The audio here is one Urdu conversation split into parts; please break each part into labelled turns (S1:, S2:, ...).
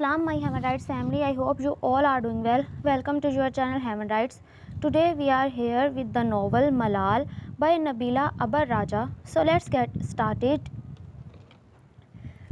S1: Assalam my Hamadites family. I hope you all are doing well. Welcome to your channel Hamadites. Today we are here with the novel Malal by Nabila Abar Raja. So let's get started.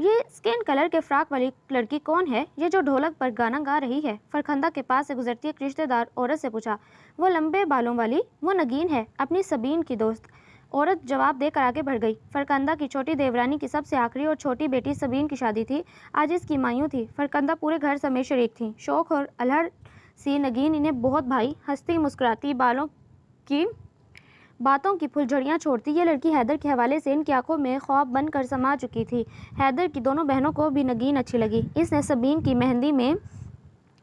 S1: یہ اسکن کلر کے فراک والی لڑکی کون ہے، یہ جو ڈھولک پر گانا گا رہی ہے؟ فرخندہ کے پاس سے گزرتی ایک رشتہ دار عورت سے پوچھا۔ وہ لمبے بالوں والی، وہ نگین ہے، اپنی سبین کی دوست۔ عورت جواب دے کر آگے بڑھ گئی۔ فرخندہ کی چھوٹی دیورانی کی سب سے آخری اور چھوٹی بیٹی سبین کی شادی تھی۔ آج اس کی مایوں تھی۔ فرخندہ پورے گھر سمیت شریک تھیں۔ شوق اور الہڑ سی نگین انہیں بہت بھائی، ہنستی مسکراتی، باتوں کی پھلجھڑیاں چھوڑتی۔ یہ لڑکی حیدر کے حوالے سے ان کی آنکھوں میں خواب بن کر سما چکی تھی۔ حیدر کی دونوں بہنوں کو بھی نگین اچھی لگی۔ اس نے سبین کی مہندی میں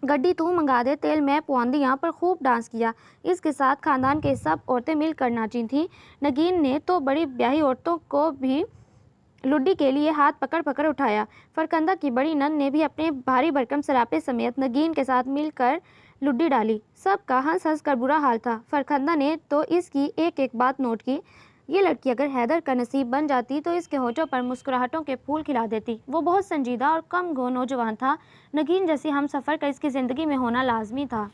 S1: گڈی تو منگا دے تیل میں پواندیاں پر خوب ڈانس کیا۔ اس کے ساتھ خاندان کے سب عورتیں مل کر ناچی تھیں۔ نگین نے تو بڑی بیاہی عورتوں کو بھی لڈی کے لیے ہاتھ پکڑ پکڑ اٹھایا۔ فرخندہ کی بڑی نند نے بھی اپنے بھاری بھرکم سراپے سمیت نگین کے ساتھ مل کر لڈی ڈالی۔ سب کا ہنس ہنس کر برا حال تھا۔ فرخندہ نے تو اس کی ایک ایک بات نوٹ کی۔ یہ لڑکی اگر حیدر کا نصیب بن جاتی تو اس کے ہونٹوں پر مسکراہٹوں کے پھول کھلا دیتی۔ وہ بہت سنجیدہ اور کم گو نوجوان تھا۔ نگین جیسی ہم سفر کا اس کی زندگی میں ہونا لازمی تھا۔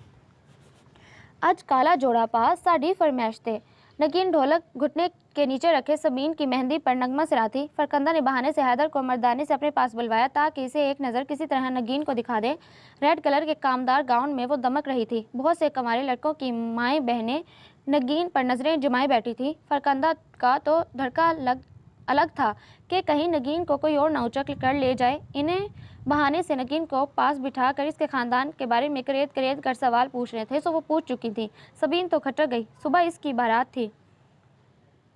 S1: اج کالا جوڑا پا ساڈی فرمائش تے۔ نگین ڈھولک گھٹنے کے نیچے رکھے سبین کی مہندی پر نغمہ سراتی۔ فرخندہ نے بہانے سے حیدر کو مردانے سے اپنے پاس بلوایا تاکہ اسے ایک نظر کسی طرح نگین کو دکھا دے۔ ریڈ کلر کے کامدار گاؤن میں وہ دمک رہی تھی۔ بہت سے کنوارے لڑکوں کی مائیں بہنیں نگین پر نظریں جمائے بیٹھی تھیں۔ فرخندہ کا تو دھڑکا الگ تھا کہ کہیں نگین کو کوئی اور نہ اچک کر لے جائے۔ انہیں بہانے سے نگین کو پاس بٹھا کر اس کے خاندان کے بارے میں کریت کر سوال پوچھ رہے تھے سو وہ پوچھ چکی تھی۔ سبین تو کھٹک گئی۔ صبح اس کی بارات تھی۔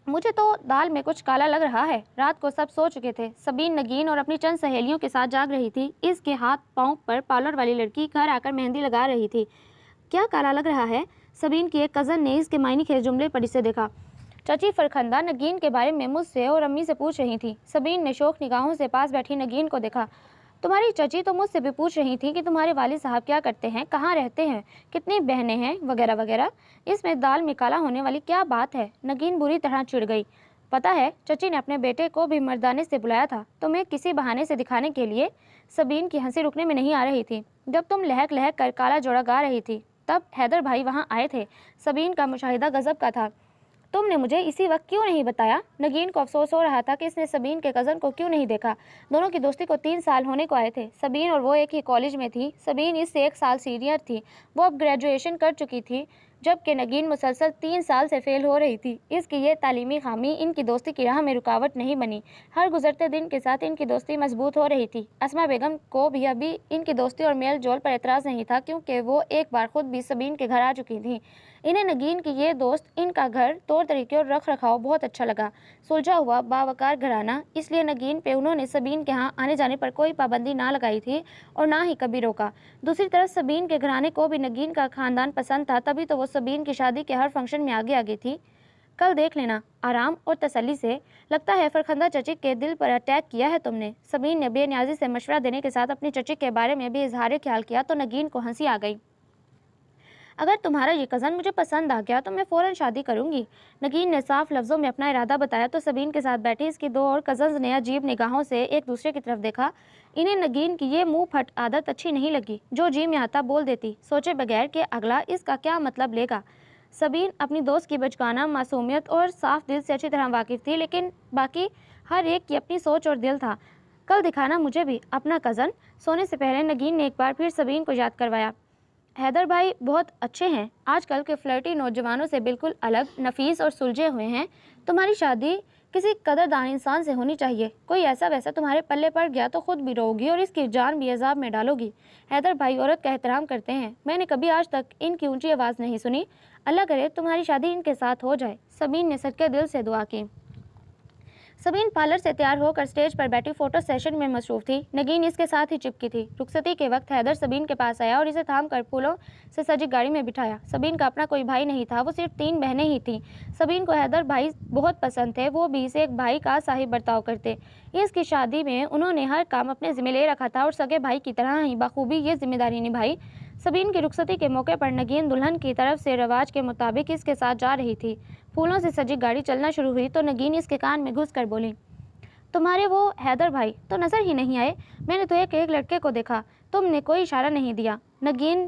S1: مجھے تو دال میں کچھ کالا لگ رہا ہے۔ رات کو سب سو چکے تھے۔ سبین نگین اور اپنی چند سہیلیوں کے ساتھ جاگ رہی تھی۔ اس کے ہاتھ پاؤں پر پارلر والی لڑکی گھر آ کر مہندی لگا رہی تھی۔ کیا کالا لگ رہا ہے؟ سبین کی ایک کزن نے اس کے معنی خیز جملے پر اسے دیکھا۔ چچی فرخندہ نگین کے بارے میں مجھ سے اور امی سے پوچھ رہی تھی۔ سبین نے شوق نگاہوں سے پاس بیٹھی نگین کو دیکھا۔ تمہاری چچی تو مجھ سے بھی پوچھ رہی تھی کہ تمہارے والد صاحب کیا کرتے ہیں، کہاں رہتے ہیں، کتنی بہنیں ہیں، وغیرہ وغیرہ۔ اس میں دال میں کالا ہونے والی کیا بات ہے؟ نگین بری طرح چڑ گئی۔ پتہ ہے چچی نے اپنے بیٹے کو بھی مردانے سے بلایا تھا تمہیں کسی بہانے سے دکھانے کے لیے۔ سبین کی ہنسی رکنے میں نہیں آ رہی تھی۔ جب تم لہک لہک کر کالا جوڑا گا رہی تھی تب حیدر بھائی وہاں آئے تھے۔ سبین کا مشاہدہ غضب کا تھا۔ تم نے مجھے اسی وقت کیوں نہیں بتایا؟ نگین کو افسوس ہو رہا تھا کہ اس نے سبین کے کزن کو کیوں نہیں دیکھا۔ دونوں کی دوستی کو 3 سال ہونے کو آئے تھے۔ سبین اور وہ ایک ہی کالج میں تھی۔ سبین اس سے 1 سال سینئر تھی۔ وہ اب گریجویشن کر چکی تھی جبکہ نگین مسلسل 3 سال سے فیل ہو رہی تھی۔ اس کی یہ تعلیمی خامی ان کی دوستی کی راہ میں رکاوٹ نہیں بنی۔ ہر گزرتے دن کے ساتھ ان کی دوستی مضبوط ہو رہی تھی۔ اسما بیگم کو بھی ابھی ان کی دوستی اور میل جول پر اعتراض نہیں تھا کیونکہ وہ ایک بار خود بھی سبین کے گھر آ چکی تھیں۔ انہیں نگین کی یہ دوست، ان کا گھر، طور طریقے اور رکھ رکھاؤ بہت اچھا لگا۔ سلجھا ہوا باوقار گھرانہ، اس لیے نگین پہ انہوں نے سبین کے ہاں آنے جانے پر کوئی پابندی نہ لگائی تھی اور نہ ہی کبھی روکا۔ دوسری طرف سبین کے گھرانے کو بھی نگین کا خاندان پسند تھا، تبھی تو وہ سبین کی شادی کے ہر فنکشن میں آگے آگے تھی۔ کل دیکھ لینا، آرام اور تسلی سے۔ لگتا ہے فرخندہ چچی کے دل پر اٹیک کیا ہے تم نے۔ سبین نے بے نیازی سے مشورہ دینے کے ساتھ اپنی چچی کے بارے میں بھی اظہار خیال کیا تو نگین کو ہنسی آ گئی۔ اگر تمہارا یہ کزن مجھے پسند آ گیا تو میں فوراً شادی کروں گی۔ نگین نے صاف لفظوں میں اپنا ارادہ بتایا تو سبین کے ساتھ بیٹھی اس کی 2 اور کزنز نے عجیب نگاہوں سے ایک دوسرے کی طرف دیکھا۔ انہیں نگین کی یہ منہ پھٹ عادت اچھی نہیں لگی۔ جو جی میں آتا بول دیتی، سوچے بغیر کہ اگلا اس کا کیا مطلب لے گا۔ سبین اپنی دوست کی بچگانہ معصومیت اور صاف دل سے اچھی طرح واقف تھی، لیکن باقی ہر ایک کی اپنی سوچ اور دل تھا۔ کل دکھانا مجھے بھی اپنا کزن۔ سونے سے پہلے نگین نے ایک بار پھر سبین کو یاد کروایا۔ حیدر بھائی بہت اچھے ہیں، آج کل کے فلرٹی نوجوانوں سے بالکل الگ، نفیس اور سلجھے ہوئے ہیں۔ تمہاری شادی کسی قدردان انسان سے ہونی چاہیے۔ کوئی ایسا ویسا تمہارے پلے پڑ گیا تو خود بھی رو گی اور اس کی جان بھی عذاب میں ڈالو گی۔ حیدر بھائی عورت کا احترام کرتے ہیں، میں نے کبھی آج تک ان کی اونچی آواز نہیں سنی۔ اللہ کرے تمہاری شادی ان کے ساتھ ہو جائے۔ سبین نے صدقے دل سے دعا کی۔ سبین پارلر سے تیار ہو کر سٹیج پر بیٹھی فوٹو سیشن میں مصروف تھی۔ نگین اس کے ساتھ ہی چپکی تھی۔ رخصتی کے وقت حیدر سبین کے پاس آیا اور اسے تھام کر پھولوں سے سجی گاڑی میں بٹھایا۔ سبین کا اپنا کوئی بھائی نہیں تھا، وہ صرف 3 بہنیں ہی تھیں۔ سبین کو حیدر بھائی بہت پسند تھے، وہ بھی اسے ایک بھائی کا صاحب برتاؤ کرتے۔ اس کی شادی میں انہوں نے ہر کام اپنے ذمہ لے رکھا تھا اور سگے بھائی کی طرح ہی بخوبی یہ ذمہ داری نبھائی۔ سبین کی رخصتی کے موقع پر نگین دلہن کی طرف سے رواج کے مطابق اس کے ساتھ جا رہی تھی۔ پھولوں سے سجی گاڑی چلنا شروع ہوئی تو نگین اس کے کان میں گھس کر بولی، تمہارے وہ حیدر بھائی تو نظر ہی نہیں آئے، میں نے تو ایک لڑکے کو دیکھا، تم نے کوئی اشارہ نہیں دیا۔ نگین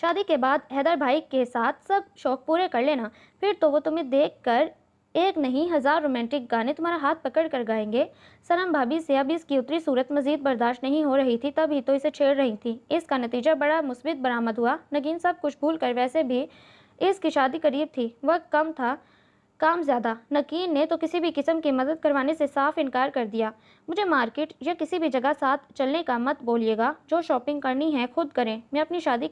S1: شادی کے بعد حیدر بھائی کے ساتھ سب شوق پورے کر لینا، پھر تو وہ تمہیں دیکھ کر ایک نہیں 1000 رومانٹک گانے تمہارا ہاتھ پکڑ کر گائیں گے۔ سنم بھابھی سے اب اس کی اتری صورت مزید برداشت نہیں ہو رہی تھی، تب ہی تو اسے چھیڑ رہی تھی۔ اس کا نتیجہ بڑا مثبت برآمد ہوا۔ نگین سب کچھ بھول کر، ویسے بھی اس کی شادی قریب تھی، وقت کم تھا، کام زیادہ۔ نگین نے تو کسی بھی قسم کی مدد کروانے سے صاف انکار کر دیا۔ مجھے مارکیٹ یا کسی بھی جگہ ساتھ چلنے کا مت بولیے گا، جو شاپنگ کرنی ہے خود کریں، میں اپنی شادی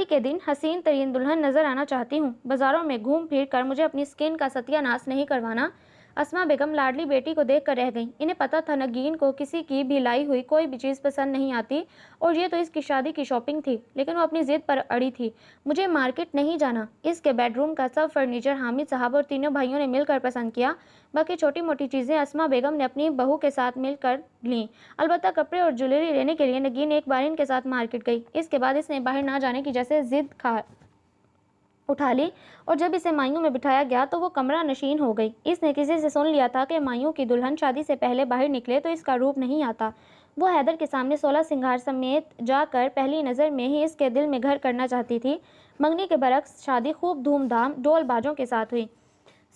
S1: کے دن حسین ترین دلہن نظر آنا چاہتی ہوں۔ بازاروں میں گھوم پھر کر مجھے اپنی سکن کا ستیہ ناش نہیں کروانا۔ اسما بیگم لاڈلی بیٹی کو دیکھ کر رہ گئیں۔ انہیں پتہ تھا نگین کو کسی کی بھی لائی ہوئی کوئی بھی چیز پسند نہیں آتی، اور یہ تو اس کی شادی کی شاپنگ تھی، لیکن وہ اپنی ضد پر اڑی تھی۔ مجھے مارکیٹ نہیں جانا۔ اس کے بیڈ روم کا سب فرنیچر حامد صاحب اور تینوں بھائیوں نے مل کر پسند کیا۔ باقی چھوٹی موٹی چیزیں اسما بیگم نے اپنی بہو کے ساتھ مل کر لیں۔ البتہ کپڑے اور جویلری لینے کے لیے نگین ایک بار ان کے ساتھ مارکیٹ گئی۔ اس کے بعد اس نے باہر نہ جانے کی جیسے ضد اٹھا لی، اور جب اسے مائیوں میں بٹھایا گیا تو وہ کمرہ نشین ہو گئی۔ اس نے کسی سے سن لیا تھا کہ مائیوں کی دلہن شادی سے پہلے باہر نکلے تو اس کا روپ نہیں آتا۔ وہ حیدر کے سامنے 16 سنگھار سمیت جا کر پہلی نظر میں ہی اس کے دل میں گھر کرنا چاہتی تھی۔ منگنی کے برعکس شادی خوب دھوم دھام ڈول باجوں کے ساتھ ہوئی۔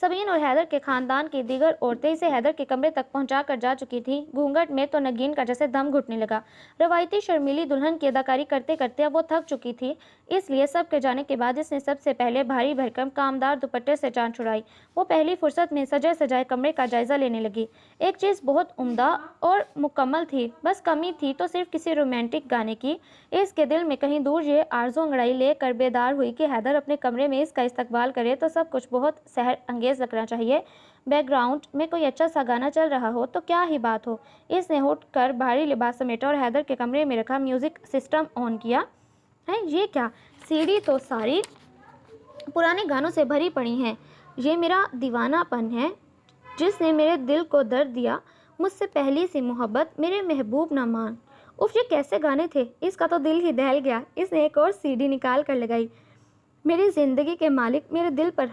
S1: سبین اور حیدر کے خاندان کی دیگر عورتیں اسے حیدر کے کمرے تک پہنچا کر جا چکی تھیں۔ گھونگھٹ میں تو نگین کا جیسے دم گھٹنے لگا۔ روایتی شرمیلی دلہن کی اداکاری کرتے کرتے اب وہ تھک چکی تھی، اس لیے سب کے جانے کے بعد اس نے سب سے پہلے بھاری بھرکم کامدار دوپٹے سے جان چھڑائی۔ وہ پہلی فرصت میں سجے سجائے کمرے کا جائزہ لینے لگی۔ ایک چیز بہت عمدہ اور مکمل تھی، بس کمی تھی تو صرف کسی رومانٹک گانے کی۔ اس کے دل میں کہیں دور یہ آرزو انگڑائی لے کر بیدار ہوئی کہ حیدر اپنے کمرے میں اس کا استقبال کرے تو سب کچھ بہت سحر انگیز لگنا چاہیے۔ بیک گراؤنڈ میں کوئی اچھا سا گانا چل رہا ہو تو کیا ہی بات ہو۔ اس نے اٹھ کر بھاری لباس سمیٹا اور حیدر کے کمرے میں رکھا میوزک سسٹم آن کیا۔ ہے یہ کیا؟ سی ڈی تو ساری پرانے گانوں سے بھری پڑی ہیں۔ یہ میرا دیوانہ پن ہے جس نے میرے دل کو درد دیا۔ مجھ سے پہلی سی محبت، میرے محبوب نہ مان۔ اف، یہ کیسے گانے تھے! اس کا تو دل ہی دہل گیا۔ اس نے ایک اور سی ڈی نکال کر لگائی۔ میری زندگی کے مالک، میرے دل پر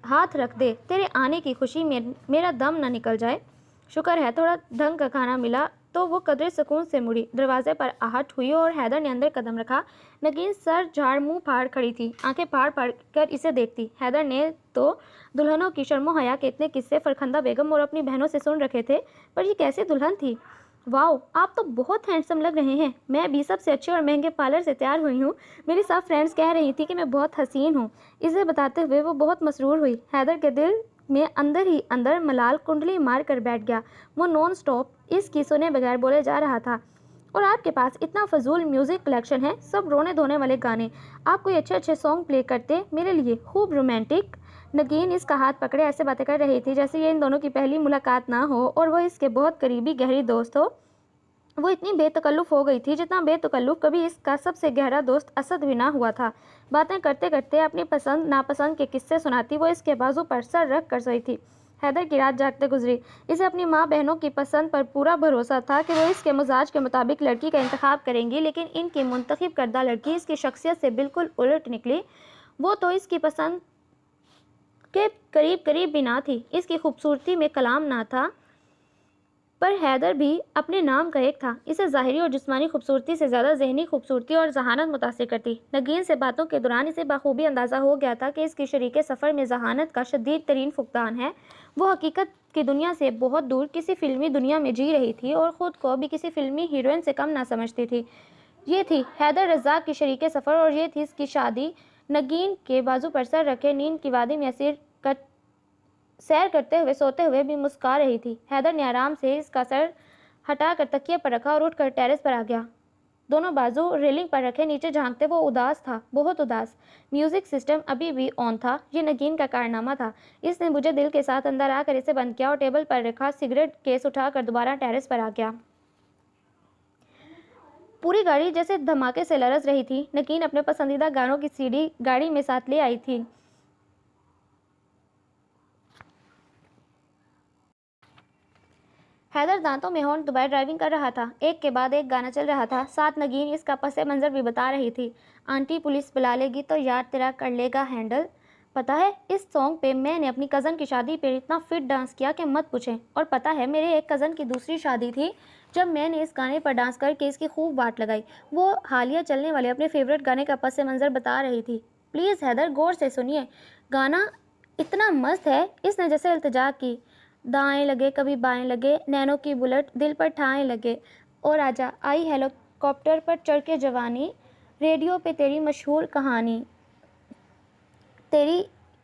S1: ہاتھ رکھ دے، تیرے آنے کی خوشی میں میرا دم نہ نکل جائے۔ شکر ہے تھوڑا ڈھنگ کا کھانا ملا تو وہ قدرے سکون سے مڑی۔ دروازے پر آہٹ ہوئی اور حیدر نے اندر قدم رکھا۔ نگین سر جھاڑ منہ پھاڑ کھڑی تھی، آنکھیں پھاڑ پھاڑ کر اسے دیکھتی۔ حیدر نے تو دلہنوں کی شرم و حیا کے اتنے قصے فرخندہ بیگم اور اپنی بہنوں سے سن رکھے تھے، پر یہ کیسی دلہن تھی! واؤ، آپ تو بہت ہینڈسم لگ رہے ہیں۔ میں بھی سب سے اچھے اور مہنگے پارلر سے تیار ہوئی ہوں۔ میری سب فرینڈز کہہ رہی تھی کہ میں بہت حسین ہوں۔ اسے بتاتے ہوئے وہ بہت مسرور ہوئی۔ حیدر کے دل میں اندر ہی اندر ملال کنڈلی مار کر بیٹھ گیا۔ وہ نان سٹاپ اس کی سنے بغیر بولے جا رہا تھا۔ اور آپ کے پاس اتنا فضول میوزک کلیکشن ہے، سب رونے دھونے والے گانے۔ آپ کوئی اچھے اچھے سانگ پلے کرتے میرے لیے، خوب رومانٹک۔ نگین اس کا ہاتھ پکڑے ایسے باتیں کر رہی تھی جیسے یہ ان دونوں کی پہلی ملاقات نہ ہو اور وہ اس کے بہت قریبی گہری دوست ہو۔ وہ اتنی بے تکلف ہو گئی تھی جتنا بے تکلف کبھی اس کا سب سے گہرا دوست اسد بھی نہ ہوا تھا۔ باتیں کرتے کرتے اپنی پسند ناپسند کے قصے سناتی وہ اس کے بازو پر سر رکھ کر سوئی تھی۔ حیدر کی رات جاگتے گزری۔ اسے اپنی ماں بہنوں کی پسند پر پورا بھروسہ تھا کہ وہ اس کے مزاج کے مطابق لڑکی کا انتخاب کریں گی، لیکن ان کی منتخب کردہ لڑکی اس کی شخصیت سے بالکل الٹ نکلی۔ وہ تو اس کی پسند کے قریب بھی نہ تھی، اس کی خوبصورتی میں کلام نہ تھا، پر حیدر بھی اپنے نام کا ایک تھا۔ اسے ظاہری اور جسمانی خوبصورتی سے زیادہ ذہنی خوبصورتی اور ذہانت متاثر کرتی۔ نگین سے باتوں کے دوران اسے بخوبی اندازہ ہو گیا تھا کہ اس کی شریک سفر میں ذہانت کا شدید ترین فقدان ہے۔ وہ حقیقت کی دنیا سے بہت دور کسی فلمی دنیا میں جی رہی تھی اور خود کو بھی کسی فلمی ہیروئن سے کم نہ سمجھتی تھی۔ یہ تھی حیدر رزاق کی شریک سفر اور یہ تھی اس کی شادی۔ نگین کے بازو پر سر رکھے نیند کی وادی میں سیر کرتے ہوئے سوتے ہوئے بھی مسکرا رہی تھی۔ حیدر نے آرام سے اس کا سر ہٹا کر تکیے پر رکھا اور اٹھ کر ٹیرس پر آ گیا۔ دونوں بازو ریلنگ پر رکھے نیچے جھانکتے وہ اداس تھا، بہت اداس۔ میوزک سسٹم ابھی بھی آن تھا۔ یہ نگین کا کارنامہ تھا۔ اس نے بجھے دل کے ساتھ اندر آ کر اسے بند کیا اور ٹیبل پر رکھا سگریٹ کیس اٹھا کر دوبارہ ٹیرس پر آ گیا۔ پوری گاڑی جیسے دھماکے سے لرز رہی تھی۔ نگین اپنے پسندیدہ گانوں کی سی ڈی گاڑی میں ساتھ لے آئی تھی۔ حیدر دانتوں میں ہونٹ دبائے ڈرائیونگ کر رہا تھا۔ ایک کے بعد ایک گانا چل رہا تھا، ساتھ نگین اس کا پس منظر بھی بتا رہی تھی۔ آنٹی پولیس بلا لے گی تو یار تیرا کر لے گا ہینڈل، پتہ ہے اس سانگ پہ میں نے اپنی کزن کی شادی پہ اتنا فٹ ڈانس کیا کہ مت پوچھیں. اور پتہ ہے میرے ایک کزن کی دوسری شادی تھی جب میں نے اس گانے پر ڈانس کر کے اس کی خوب واٹ لگائی. وہ حالیہ چلنے والے اپنے فیوریٹ گانے کا پس منظر بتا رہی تھی. پلیز حیدر غور سے سنیے, گانا اتنا مست ہے. اس نے جیسے التجا کی, دائیں لگے کبھی بائیں لگے, نینوں کی بلٹ دل پر ٹھائیں لگے, اور آجا آئی ہیلو کاپٹر پر چڑھ کے جوانی, ریڈیو پہ تیری مشہور کہانی, تیری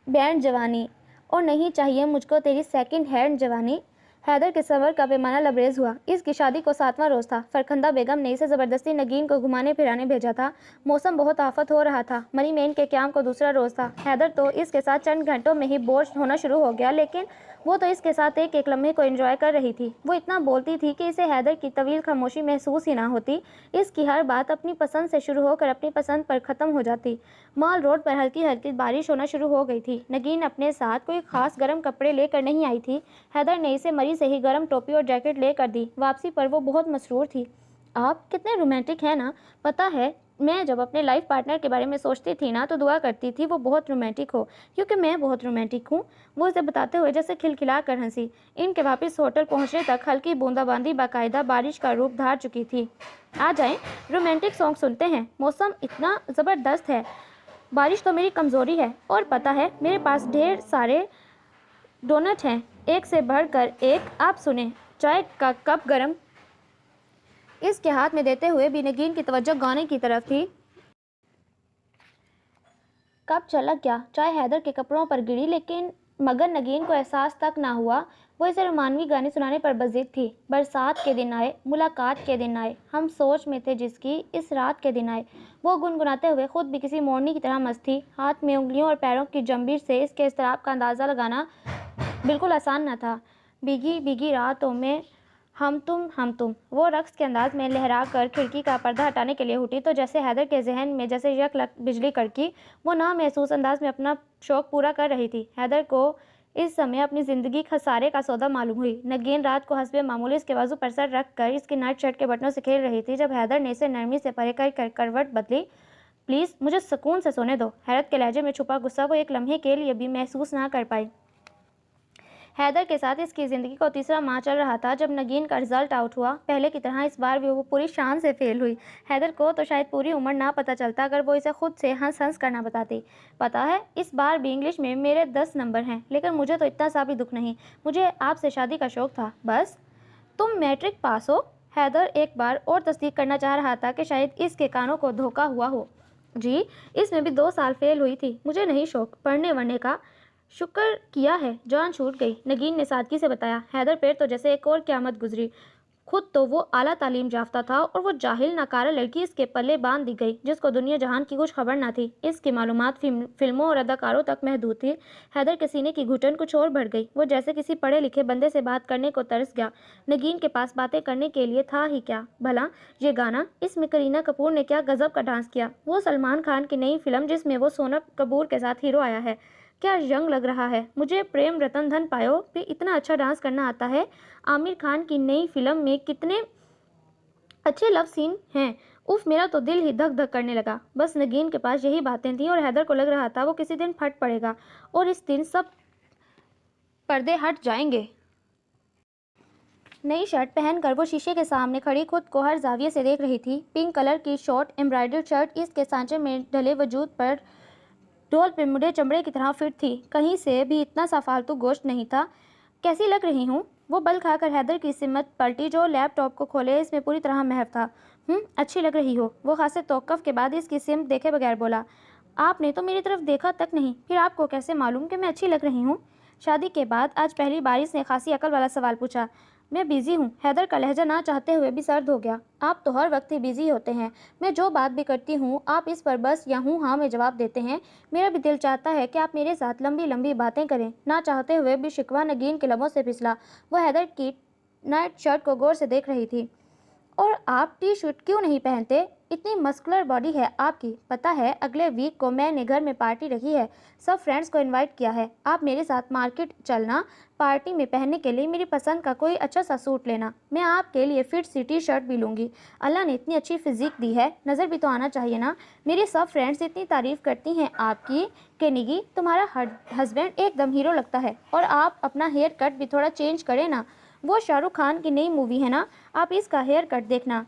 S1: بینڈ جوانی, اور نہیں چاہیے مجھ کو تیری سیکنڈ ہینڈ جوانی. حیدر کے صبر کا پیمانہ لبریز ہوا. اس کی شادی کو 7واں روز تھا. فرخندہ بیگم نے اسے زبردستی نگین کو گھمانے پھرانے بھیجا تھا. موسم بہت آفت ہو رہا تھا. منی مین کے قیام کو دوسرا روز تھا. حیدر تو اس کے ساتھ چند گھنٹوں میں ہی بور ہونا شروع ہو گیا, لیکن وہ تو اس کے ساتھ ایک ایک لمحے کو انجوائے کر رہی تھی. وہ اتنا بولتی تھی کہ اسے حیدر کی طویل خاموشی محسوس ہی نہ ہوتی. اس کی ہر بات اپنی پسند سے شروع ہو کر اپنی پسند پر ختم ہو جاتی. مال روڈ پر ہلکی ہلکی بارش ہونا شروع ہو گئی تھی. نگین اپنے ساتھ کوئی خاص گرم کپڑے لے کر نہیں آئی تھی. حیدر نے اسے مری سے ہی گرم ٹوپی اور جیکٹ لے کر دی. واپسی پر وہ بہت مسرور تھی. آپ کتنے رومانٹک ہیں نا. پتہ ہے میں جب اپنے لائف پارٹنر کے بارے میں سوچتی تھی نا تو دعا کرتی تھی وہ بہت رومانٹک ہو, کیونکہ میں بہت رومانٹک ہوں. وہ اسے بتاتے ہوئے جیسے کھلکھلا کر ہنسی. ان کے واپس ہوٹل پہنچنے تک ہلکی بوندا باندی باقاعدہ بارش کا روپ دھار چکی تھی. آ جائیں رومانٹک سانگ سنتے ہیں. موسم اتنا زبردست ہے. بارش تو میری کمزوری ہے, اور پتہ ہے میرے پاس ڈھیر سارے ڈونٹ ہیں, ایک سے بڑھ کر ایک. آپ سنیں. چائے کا کپ گرم اس کے ہاتھ میں دیتے ہوئے بھی نگین کی توجہ گانے کی طرف تھی. کپ چھلک گیا. چائے حیدر کے کپڑوں پر گری, لیکن مگر نگین کو احساس تک نہ ہوا. وہ اسے رومانوی گانے سنانے پر بضد تھی. برسات کے دن آئے, ملاقات کے دن آئے, ہم سوچ میں تھے جس کی, اس رات کے دن آئے. وہ گنگناتے ہوئے خود بھی کسی مورنی کی طرح مست تھی. ہاتھ میں انگلیوں اور پیروں کی جنبش سے اس کے اضطراب کا اندازہ لگانا بالکل آسان نہ تھا. بھیگی بھیگی راتوں میں ہم تم. وہ رقص کے انداز میں لہرا کر کھڑکی کا پردہ ہٹانے کے لیے اٹھی تو جیسے حیدر کے ذہن میں جیسے یک لک بجلی کڑکی. وہ نامحسوس انداز میں اپنا شوق پورا کر رہی تھی. حیدر کو اس سمے اپنی زندگی خسارے کا سودا معلوم ہوئی. نگین رات کو حسب معمول اس کے بازو پر سر رکھ کر اس کی نائٹ شرٹ کے بٹنوں سے کھیل رہی تھی جب حیدر نے اسے نرمی سے پرے کر کروٹ بدلی. پلیز مجھے سکون سے سونے دو. حیرت کے لہجے میں چھپا غصہ وہ ایک لمحے کے لیے بھی محسوس نہ کر پائی. حیدر کے ساتھ اس کی زندگی کو تیسرا ماہ چل رہا تھا جب نگین کا رزلٹ آؤٹ ہوا. پہلے کی طرح اس بار بھی وہ پوری شان سے فیل ہوئی. حیدر کو تو شاید پوری عمر نہ پتہ چلتا اگر وہ اسے خود سے ہنس ہنس کر نہ بتاتی. پتہ ہے اس بار بھی انگلش میں میرے 10 نمبر ہیں, لیکن مجھے تو اتنا سا بھی دکھ نہیں. مجھے آپ سے شادی کا شوق تھا بس. تم میٹرک پاس ہو. حیدر ایک بار اور تصدیق کرنا چاہ رہا تھا کہ شاید اس کے کانوں کو دھوکہ ہوا ہو. جی اس میں بھی 2 سال فیل ہوئی تھی. مجھے نہیں شوق پڑھنے ورنے کا. شکر کیا ہے جان چھوٹ گئی, نگین نے سادگی سے بتایا. حیدر پیر تو جیسے ایک اور قیامت گزری. خود تو وہ اعلیٰ تعلیم یافتہ تھا اور وہ جاہل ناکارہ لڑکی اس کے پلے باندھ دی گئی جس کو دنیا جہان کی کچھ خبر نہ تھی. اس کی معلومات فلموں اور اداکاروں تک محدود تھی. حیدر کے سینے کی گھٹن کچھ اور بڑھ گئی. وہ جیسے کسی پڑھے لکھے بندے سے بات کرنے کو ترس گیا. نگین کے پاس باتیں کرنے کے لیے تھا ہی کیا. بھلا یہ گانا, اس میں کرینہ کپور نے کیا غضب کا ڈانس کیا. وہ سلمان خان کی نئی فلم جس میں وہ سونم کپور کے ساتھ ہیرو آیا ہے, کیا ینگ لگ رہا ہے. مجھے پریم رتن دھن پایو پہ اتنا اچھا ڈانس کرنا آتا ہے. عامر خان کی نئی فلم میں کتنے اچھے لو سین ہیں. اف میرا تو دل ہی دھک دھک کرنے لگا. بس نگین کے پاس یہی باتیں تھیں اور حیدر کو لگ رہا تھا وہ کسی دن پھٹ پڑے گا اور اس دن سب پردے ہٹ جائیں گے. نئی شرٹ پہن کر وہ شیشے کے سامنے کھڑی خود کو ہر زاویے سے دیکھ رہی تھی. پنک کلر کی شارٹ ایمبرائڈرڈ شرٹ اس کے سانچے میں ڈھلے وجود پر ڈول پہ مڈے چمڑے کی طرح فٹ تھی. کہیں سے بھی اتنا سا فالتو گوشت نہیں تھا. کیسی لگ رہی ہوں. وہ بل کھا کر حیدر کی سمت پلٹی جو لیپ ٹاپ کو کھولے اس میں پوری طرح محو تھا. اچھی لگ رہی ہو. وہ خاصے توقف کے بعد اس کی سمت دیکھے بغیر بولا. آپ نے تو میری طرف دیکھا تک نہیں, پھر آپ کو کیسے معلوم کہ میں اچھی لگ رہی ہوں. شادی کے بعد آج پہلی بار اس نے خاصی عقل والا سوال پوچھا. میں بیزی ہوں. حیدر کا لہجہ نہ چاہتے ہوئے بھی سرد ہو گیا. آپ تو ہر وقت ہی بیزی ہوتے ہیں. میں جو بات بھی کرتی ہوں آپ اس پر بس یا ہوں ہاں میں جواب دیتے ہیں. میرا بھی دل چاہتا ہے کہ آپ میرے ساتھ لمبی لمبی باتیں کریں. نہ چاہتے ہوئے بھی شکوہ نگین کے لبوں سے پھسلا. وہ حیدر کی نائٹ شرٹ کو غور سے دیکھ رہی تھی. اور آپ ٹی شرٹ کیوں نہیں پہنتے. اتنی مسکولر باڈی ہے آپ کی. پتہ ہے اگلے ویک کو میں نے گھر میں پارٹی رکھی ہے, سب فرینڈس کو انوائٹ کیا ہے. آپ میرے ساتھ مارکیٹ چلنا, پارٹی میں پہننے کے لیے میری پسند کا کوئی اچھا سا سوٹ لینا. میں آپ کے لیے فٹ سی ٹی شرٹ بھی لوں گی. اللہ نے اتنی اچھی فزیک دی ہے, نظر بھی تو آنا چاہیے نا. میری سب فرینڈس اتنی تعریف کرتی ہیں آپ کی کہ نگی تمہارا ہسبینڈ ایک دم ہیرو لگتا ہے. اور آپ اپنا ہیئر کٹ بھی تھوڑا چینج کریں نا, وہ شاہ رخ خان کی نئی مووی ہے نا, آپ اس کا ہیئر کٹ دیکھنا.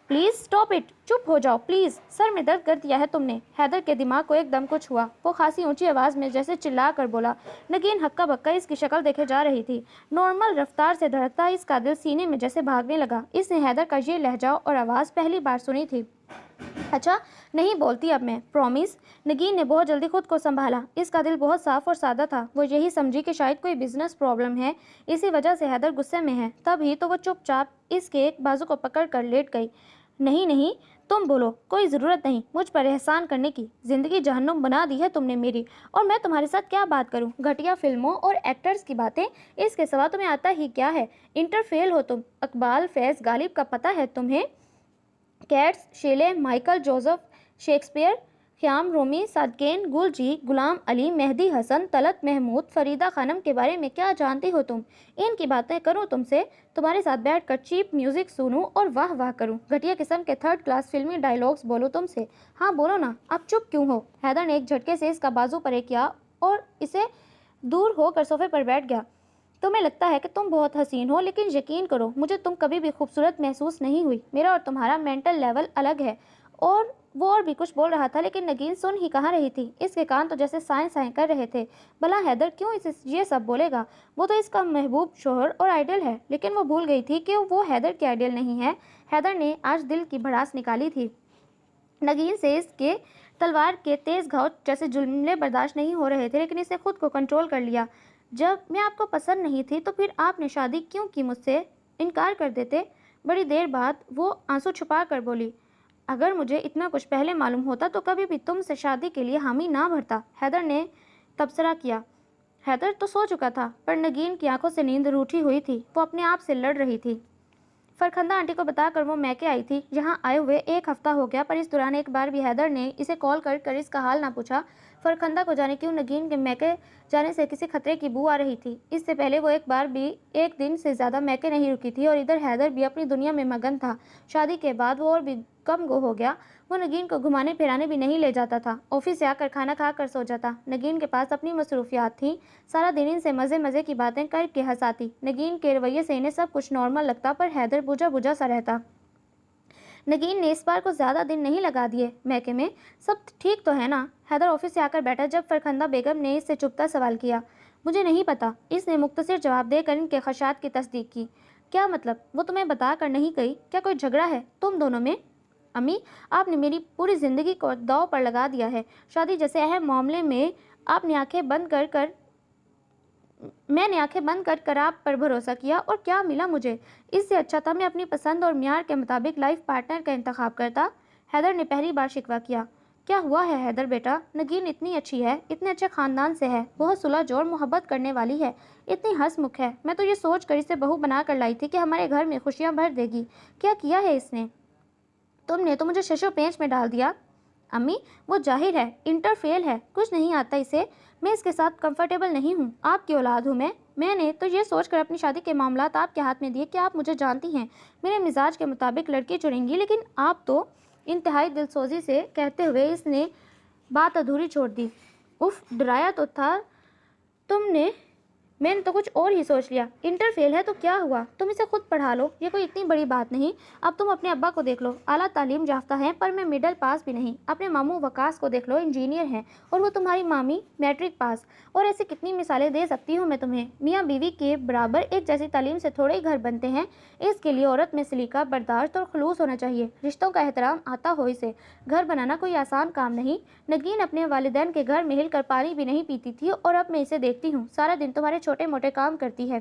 S1: پلیز اسٹاپ اٹ, چپ ہو جاؤ پلیز, سر میں درد کر دیا ہے تم نے. حیدر کے دماغ کو ایک دم کچھ ہوا, وہ خاصی اونچی آواز میں جیسے چلا کر بولا. نگین ہکا بکا اس کی شکل دیکھے جا رہی تھی. نارمل رفتار سے دھڑکتا اس کا دل سینے میں جیسے بھاگنے لگا. اس نے حیدر کا یہ لہجہ اور آواز پہلی بار سنی تھی. اچھا نہیں بولتی اب میں, پرومس. نگین نے بہت جلدی خود کو سنبھالا. اس کا دل بہت صاف اور سادہ تھا. وہ یہی سمجھی کہ شاید کوئی بزنس پرابلم ہے, اسی وجہ سے حیدر غصے میں ہے. تب ہی تو وہ چپ چاپ اس کے ایک بازو کو پکڑ کر لیٹ گئی. نہیں نہیں, تم بولو, کوئی ضرورت نہیں مجھ پر احسان کرنے کی. زندگی جہنم بنا دی ہے تم نے میری, اور میں تمہارے ساتھ کیا بات کروں. گھٹیا فلموں اور ایکٹرز کی باتیں, اس کے سوا تمہیں آتا ہی کیا ہے. انٹر فیل ہو تم. اقبال, فیض, غالب کا پتہ ہے تمہیں. Keats, Shelley, Michael Joseph, Shakespeare, Khayyam Rumi, Sadequain, Gulgee, Ghulam علی, مہدی حسن, طلعت محمود, فریدہ خانم کے بارے میں کیا جانتی ہو تم. ان کی باتیں کروں تم سے, تمہارے ساتھ بیٹھ کر چیپ میوزک سنوں اور واہ واہ کروں. گھٹیا قسم کے تھرڈ کلاس فلمی ڈائیلاگز بولو تم سے. ہاں بولو نا, اب چپ کیوں ہو. حیدر نے ایک جھٹکے سے اس کا بازو پرے کیا اور اسے دور ہو کر صوفے پر بیٹھ گیا. تمہیں لگتا ہے کہ تم بہت حسین ہو, لیکن یقین کرو مجھے تم کبھی بھی خوبصورت محسوس نہیں ہوئی. میرا اور تمہارا مینٹل لیول الگ ہے. اور وہ اور بھی کچھ بول رہا تھا, لیکن نگین سن ہی کہاں رہی تھی. اس کے کان تو جیسے سائیں سائیں کر رہے تھے. بھلا حیدر کیوں اسے یہ سب بولے گا, وہ تو اس کا محبوب شوہر اور آئیڈل ہے. لیکن وہ بھول گئی تھی کہ وہ حیدر کی آئیڈل نہیں ہے. حیدر نے آج دل کی بھڑاس نکالی تھی. نگین سے اس کے تلوار کے تیز گھاؤ جیسے جملے برداشت نہیں ہو رہے تھے, لیکن اسے خود کو کنٹرول کر لیا. جب میں آپ کو پسند نہیں تھی تو پھر آپ نے شادی کیوں کی مجھ سے, انکار کر دیتے. بڑی دیر بعد وہ آنسو چھپا کر بولی, اگر مجھے اتنا کچھ پہلے معلوم ہوتا تو کبھی بھی تم سے شادی کے لیے حامی نہ بھرتا. حیدر نے تبصرہ کیا. حیدر تو سو چکا تھا, پر نگین کی آنکھوں سے نیند روٹھی ہوئی تھی. وہ اپنے آپ سے لڑ رہی تھی. فرخندہ آنٹی کو بتا کر وہ میکے آئی تھی. یہاں آئے ہوئے ایک ہفتہ ہو گیا, پر اس دوران ایک بار بھی حیدر نے اسے کال کر کر اس کا حال نہ پوچھا. فرخندہ کو جانے کیوں نگین کے میکے جانے سے کسی خطرے کی بو آ رہی تھی. اس سے پہلے وہ ایک بار بھی ایک دن سے زیادہ میکے نہیں رکی تھی, اور ادھر حیدر بھی اپنی دنیا میں مگن تھا. شادی کے بعد وہ اور بھی کم گو ہو گیا. وہ نگین کو گھمانے پھرانے بھی نہیں لے جاتا تھا. آفس سے آ کر کھانا کھا کر سو جاتا. نگین کے پاس اپنی مصروفیات تھیں. سارا دن ان سے مزے مزے کی باتیں کر کے ہنساتی. نگین کے رویے سے انہیں سب کچھ نارمل لگتا, پر حیدر بجھا بجھا سا رہتا. نگین نے اس بار کو زیادہ دن نہیں لگا دیے میکے میں. سب ٹھیک تو ہے نا. حیدر آفس سے آ کر بیٹھا جب فرخندہ بیگم نے اس سے چپتا سوال کیا. مجھے نہیں پتا. اس نے مختصر جواب دے کر ان کے خدشات کی تصدیق کی. کیا مطلب, وہ تمہیں بتا کر نہیں گئی؟ کیا کوئی جھگڑا ہے تم دونوں میں؟ امی, آپ نے میری پوری زندگی کو داؤ پر لگا دیا ہے. شادی جیسے اہم معاملے میں آپ نے آنکھیں بند کر کر میں نے آنکھیں بند کر کر آپ پر بھروسہ کیا, اور کیا ملا مجھے؟ اس سے اچھا تھا میں اپنی پسند اور معیار کے مطابق لائف پارٹنر کا انتخاب کرتا. حیدر نے پہلی بار شکوہ کیا. کیا ہوا ہے حیدر بیٹا؟ نگین اتنی اچھی ہے, اتنے اچھے خاندان سے ہے, بہت صلح جوڑ محبت کرنے والی ہے, اتنی ہنس مکھ ہے. میں تو یہ سوچ کر اسے بہو بنا کر لائی تھی کہ ہمارے گھر میں خوشیاں بھر دے گی. کیا کیا ہے اس نے؟ تم نے تو مجھے ششو پینچ میں ڈال دیا. امی, وہ ظاہر ہے انٹر فیل ہے, کچھ نہیں آتا اسے. میں اس کے ساتھ کمفرٹیبل نہیں ہوں. آپ کی اولاد ہوں میں نے تو یہ سوچ کر اپنی شادی کے معاملات آپ کے ہاتھ میں دیے کہ آپ مجھے جانتی ہیں, میرے مزاج کے مطابق لڑکی چنیں گی. لیکن آپ تو, انتہائی دل سوزی سے کہتے ہوئے اس نے بات ادھوری چھوڑ دی. اف, ڈرایا تو تھا تم نے, میں نے تو کچھ اور ہی سوچ لیا. انٹر فیل ہے تو کیا ہوا, تم اسے خود پڑھا لو, یہ کوئی اتنی بڑی بات نہیں. اب تم اپنے ابا کو دیکھ لو, اعلیٰ تعلیم یافتہ ہیں پر میں مڈل پاس بھی نہیں. اپنے ماموں وقاص کو دیکھ لو, انجینئر ہیں, اور وہ تمہاری مامی میٹرک پاس. اور ایسی کتنی مثالیں دے سکتی ہوں میں تمہیں. میاں بیوی کے برابر ایک جیسی تعلیم سے تھوڑے ہی گھر بنتے ہیں. اس کے لیے عورت میں سلیقہ, برداشت اور خلوص ہونا چاہیے. رشتوں کا احترام آتا ہو اسے. گھر بنانا کوئی آسان کام نہیں. نگین اپنے والدین کے گھر میں ہل کر پانی بھی نہیں پیتی تھی, اور اب میں اسے دیکھتی ہوں سارا دن تمہارے چھوٹے موٹے کام کرتی ہے.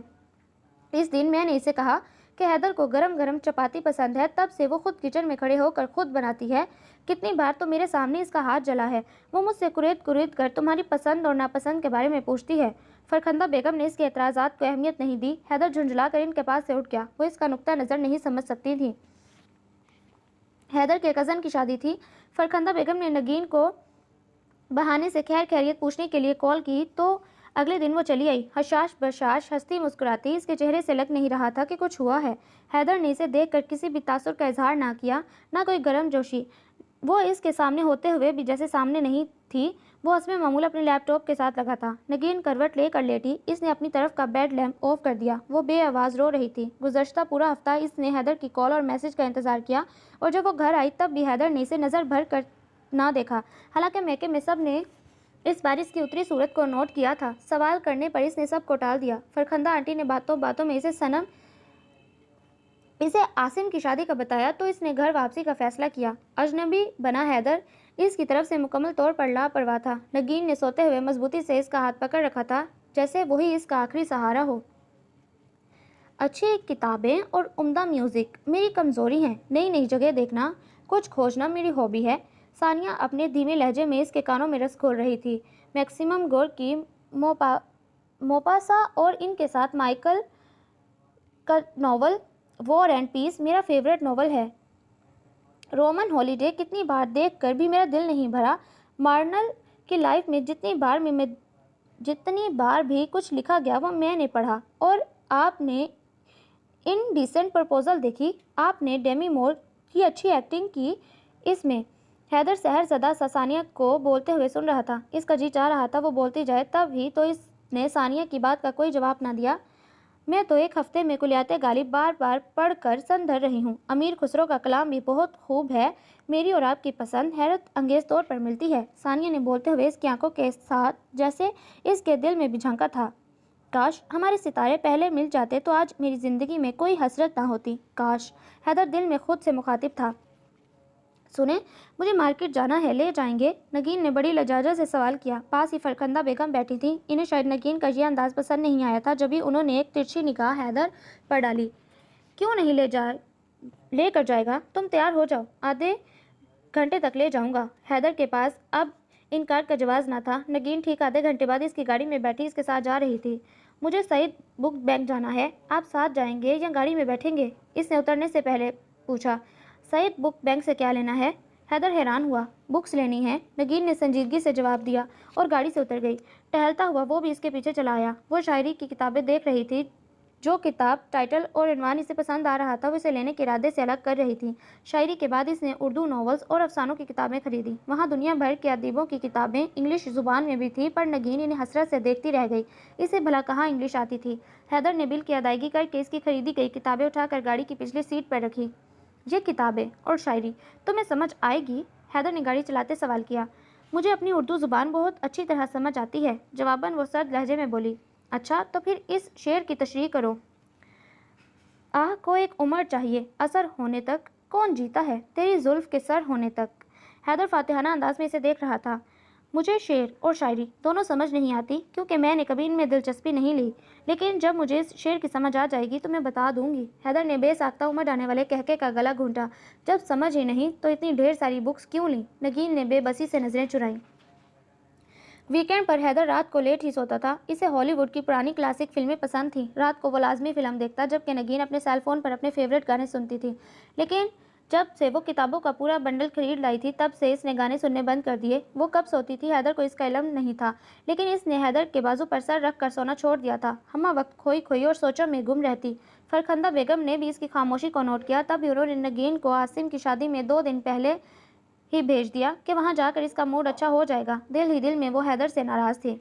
S1: اس دن میں نے اسے کہا کہ حیدر کو گرم گرم چپاتی پسند ہے, تب سے وہ خود کچن میں کھڑے ہو کر خود بناتی ہے. کتنی بار تو میرے سامنے اس کا ہاتھ جلا ہے. وہ مجھ سے کرید کر تمہاری پسند اور ناپسند کے بارے میں پوچھتی ہے. فرخندہ بیگم نے اس کے اعتراضات کو اہمیت نہیں دی. حیدر جھنجھلا کر ان کے پاس سے اٹھ گیا. وہ اس کا نقطہ نظر نہیں سمجھ سکتی تھی. حیدر کے کزن کی شادی تھی۔ فرخندہ بیگم نے نگین کو بہانے سے خیر خیریت پوچھنے کے لیے کال کی تو اگلے دن وہ چلی آئی، حشاش بشاش، ہنستی مسکراتی۔ اس کے چہرے سے لگ نہیں رہا تھا کہ کچھ ہوا ہے۔ حیدر نے اسے دیکھ کر کسی بھی تاثر کا اظہار نہ کیا، نہ کوئی گرم جوشی۔ وہ اس کے سامنے ہوتے ہوئے بھی جیسے سامنے نہیں تھی۔ وہ حسب معمول اپنے لیپ ٹاپ کے ساتھ لگا تھا۔ نگین کروٹ لے کر لیٹی۔ اس نے اپنی طرف کا بیڈ لیمپ آف کر دیا۔ وہ بے آواز رو رہی تھی۔ گزشتہ پورا ہفتہ اس نے حیدر کی کال اور میسج کا انتظار کیا، اور جب وہ گھر آئی تب بھی حیدر نے اسے نظر بھر کر نہ دیکھا۔ حالانکہ میکے میں سب نے اس بار اس کی اتری صورت کو نوٹ کیا تھا۔ سوال کرنے پر اس نے سب کو ٹال دیا۔ فرخندہ آنٹی نے باتوں باتوں میں اسے عاصم کی شادی کا بتایا تو اس نے گھر واپسی کا فیصلہ کیا۔ اجنبی بنا حیدر اس کی طرف سے مکمل طور پر لاپرواہ تھا۔ نگین نے سوتے ہوئے مضبوطی سے اس کا ہاتھ پکڑ رکھا تھا، جیسے وہی اس کا آخری سہارا ہو۔ اچھی کتابیں اور عمدہ میوزک میری کمزوری ہیں۔ نئی نئی جگہ دیکھنا، کچھ کھوجنا میری ہابی ہے۔ ثانیہ اپنے دھیمے لہجے میں اس کے کانوں میں رس گھول رہی تھی۔ میکسیمم گورکی، موپاسا اور ان کے ساتھ مائیکل کا ناول وار اینڈ پیس میرا فیورٹ ناول ہے۔ رومن ہالیڈے کتنی بار دیکھ کر بھی میرا دل نہیں بھرا۔ مارنل کی لائف میں جتنی بار بھی کچھ لکھا گیا وہ میں نے پڑھا۔ اور آپ نے انڈیسنٹ پرپوزل دیکھی؟ آپ نے ڈیمی مور کی اچھی ایکٹنگ کی اس میں۔ حیدر سحر زدہ سا ثانیہ کو بولتے ہوئے سن رہا تھا۔ اس کا جی چاہ رہا تھا وہ بولتی جائے، تب ہی تو اس نے ثانیہ کی بات کا کوئی جواب نہ دیا۔ میں تو ایک ہفتے میں کلیات غالب بار بار پڑھ کر سن دھر رہی ہوں۔ امیر خسرو کا کلام بھی بہت خوب ہے۔ میری اور آپ کی پسند حیرت انگیز طور پر ملتی ہے، ثانیہ نے بولتے ہوئے اس کی آنکھوں کے ساتھ جیسے اس کے دل میں بھی جھانکا تھا۔ کاش ہمارے ستارے پہلے مل جاتے تو آج میری زندگی میں کوئی حسرت نہ ہوتی، کاش۔ حیدر دل میں خود سے مخاطب تھا۔ سنیں، مجھے مارکیٹ جانا ہے، لے جائیں گے؟ نگین نے بڑی لجاجت سے سوال کیا۔ پاس ہی فرخندہ بیگم بیٹھی تھیں۔ انہیں شاید نگین کا یہ انداز پسند نہیں آیا تھا، جبھی انہوں نے ایک ترچھی نگاہ حیدر پر ڈالی۔ کیوں نہیں لے کر جائے گا؟ تم تیار ہو جاؤ، آدھے گھنٹے تک لے جاؤں گا۔ حیدر کے پاس اب انکار کا جواز نہ تھا۔ نگین ٹھیک آدھے گھنٹے بعد اس کی گاڑی میں بیٹھی اس کے ساتھ جا رہی تھی۔ مجھے سعید بک بینک جانا ہے، آپ ساتھ جائیں گے یا گاڑی میں بیٹھیں گے؟ اس نے اترنے سے پہلے پوچھا۔ سعید بک بینک سے کیا لینا ہے؟ حیدر حیران ہوا۔ بکس لینی ہے، نگین نے سنجیدگی سے جواب دیا اور گاڑی سے اتر گئی۔ ٹہلتا ہوا وہ بھی اس کے پیچھے چلا آیا۔ وہ شاعری کی کتابیں دیکھ رہی تھی۔ جو کتاب ٹائٹل اور عنوان اسے پسند آ رہا تھا وہ اسے لینے کے ارادے سے الگ کر رہی تھی۔ شاعری کے بعد اس نے اردو ناولز اور افسانوں کی کتابیں خریدی۔ وہاں دنیا بھر کے ادیبوں کی کتابیں انگلش زبان میں بھی تھیں، پر نگین انہیں حسرت سے دیکھتی رہ گئی۔ اسے بھلا کہاں انگلش آتی تھی؟ حیدر نے بل کی ادائیگی کر کے اس کی خریدی گئی کتابیں اٹھا کر گاڑی کی پچھلی سیٹ پر رکھی۔ یہ کتابیں اور شاعری تمہیں سمجھ آئے گی؟ حیدر نے گاڑی چلاتے سوال کیا۔ مجھے اپنی اردو زبان بہت اچھی طرح سمجھ آتی ہے، جواباً وہ سرد لہجے میں بولی۔ اچھا تو پھر اس شعر کی تشریح کرو۔ آہ کو ایک عمر چاہیے اثر ہونے تک، کون جیتا ہے تیری زلف کے سر ہونے تک۔ حیدر فاتحانہ انداز میں اسے دیکھ رہا تھا۔ مجھے شعر اور شاعری دونوں سمجھ نہیں آتی، کیونکہ میں نے کبھی ان میں دلچسپی نہیں لی، لیکن جب مجھے اس شعر کی سمجھ آ جائے گی تو میں بتا دوں گی۔ حیدر نے بے ساختہ امڑ آنے والے قہقہے کا گلا گھونٹا۔ جب سمجھ ہی نہیں تو اتنی ڈھیر ساری بکس کیوں لیں؟ نگین نے بے بسی سے نظریں چرائیں۔ ویکینڈ پر حیدر رات کو لیٹ ہی سوتا تھا۔ اسے ہالی ووڈ کی پرانی کلاسک فلمیں پسند تھیں۔ رات کو وہ لازمی فلم دیکھتا، جبکہ نگین اپنے سیل فون پر اپنے فیورٹ گانے سنتی تھی۔ لیکن جب سے وہ کتابوں کا پورا بنڈل خرید لائی تھی تب سے اس نے گانے سننے بند کر دیے۔ وہ کب سوتی تھی حیدر کو اس کا علم نہیں تھا، لیکن اس نے حیدر کے بازو پر سر رکھ کر سونا چھوڑ دیا تھا۔ ہمہ وقت کھوئی اور سوچوں میں گم رہتی۔ فرخندہ بیگم نے بھی اس کی خاموشی کو نوٹ کیا، تب ہی انہوں نے نگین کو عاصم کی شادی میں 2 دن پہلے ہی بھیج دیا کہ وہاں جا کر اس کا موڈ اچھا ہو جائے گا۔ دل ہی دل میں وہ حیدر سے ناراض تھی۔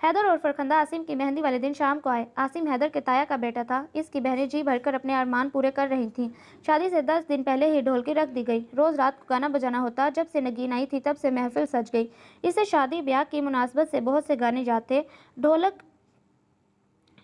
S1: حیدر اور فرخندہ عاصم کی مہندی والے دن شام کو آئے۔ عاصم حیدر کے تایا کا بیٹا تھا۔ اس کی بہنیں جی بھر کر اپنے ارمان پورے کر رہی تھیں۔ شادی سے 10 دن پہلے ہی ڈھولکی رکھ دی گئی۔ روز رات کو گانا بجانا ہوتا۔ جب سے نگین آئی تھی تب سے محفل سج گئی۔ اسے شادی بیاہ کی مناسبت سے بہت سے گانے یاد تھے۔ ڈھولک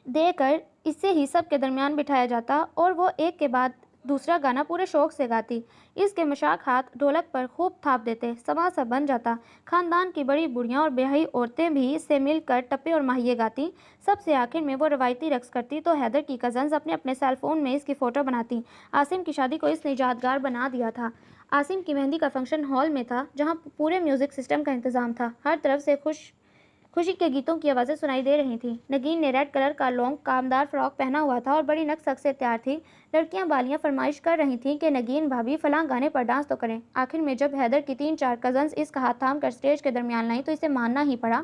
S1: دے کر اسے ہی سب کے درمیان بٹھایا جاتا اور وہ ایک کے بعد دوسرا گانا پورے شوق سے گاتی۔ اس کے مشاق ہاتھ ڈھولک پر خوب تھاپ دیتے، سما سا بن جاتا۔ خاندان کی بڑی بوڑھیاں اور بیاہی عورتیں بھی اس سے مل کر ٹپے اور ماہیے گاتی۔ سب سے آخر میں وہ روایتی رقص کرتی تو حیدر کی کزنز اپنے اپنے سیل فون میں اس کی فوٹو بناتی۔ عاصم کی شادی کو اس نے یادگار بنا دیا تھا۔ عاصم کی مہندی کا فنکشن ہال میں تھا، جہاں پورے میوزک سسٹم کا انتظام تھا۔ ہر طرف سے خوشی کے گیتوں کی آوازیں سنائی دے رہی تھیں۔ نگین نے ریڈ کلر کا لانگ کامدار فراک پہنا ہوا تھا اور بڑی نک سک سے تیار تھی۔ لڑکیاں بالیاں فرمائش کر رہی تھیں کہ نگین بھابھی فلاں گانے پر ڈانس تو کریں۔ آخر میں جب حیدر کی 3-4 کزنز اس کا ہاتھ تھام کر اسٹیج کے درمیان لائیں تو اسے ماننا ہی پڑا۔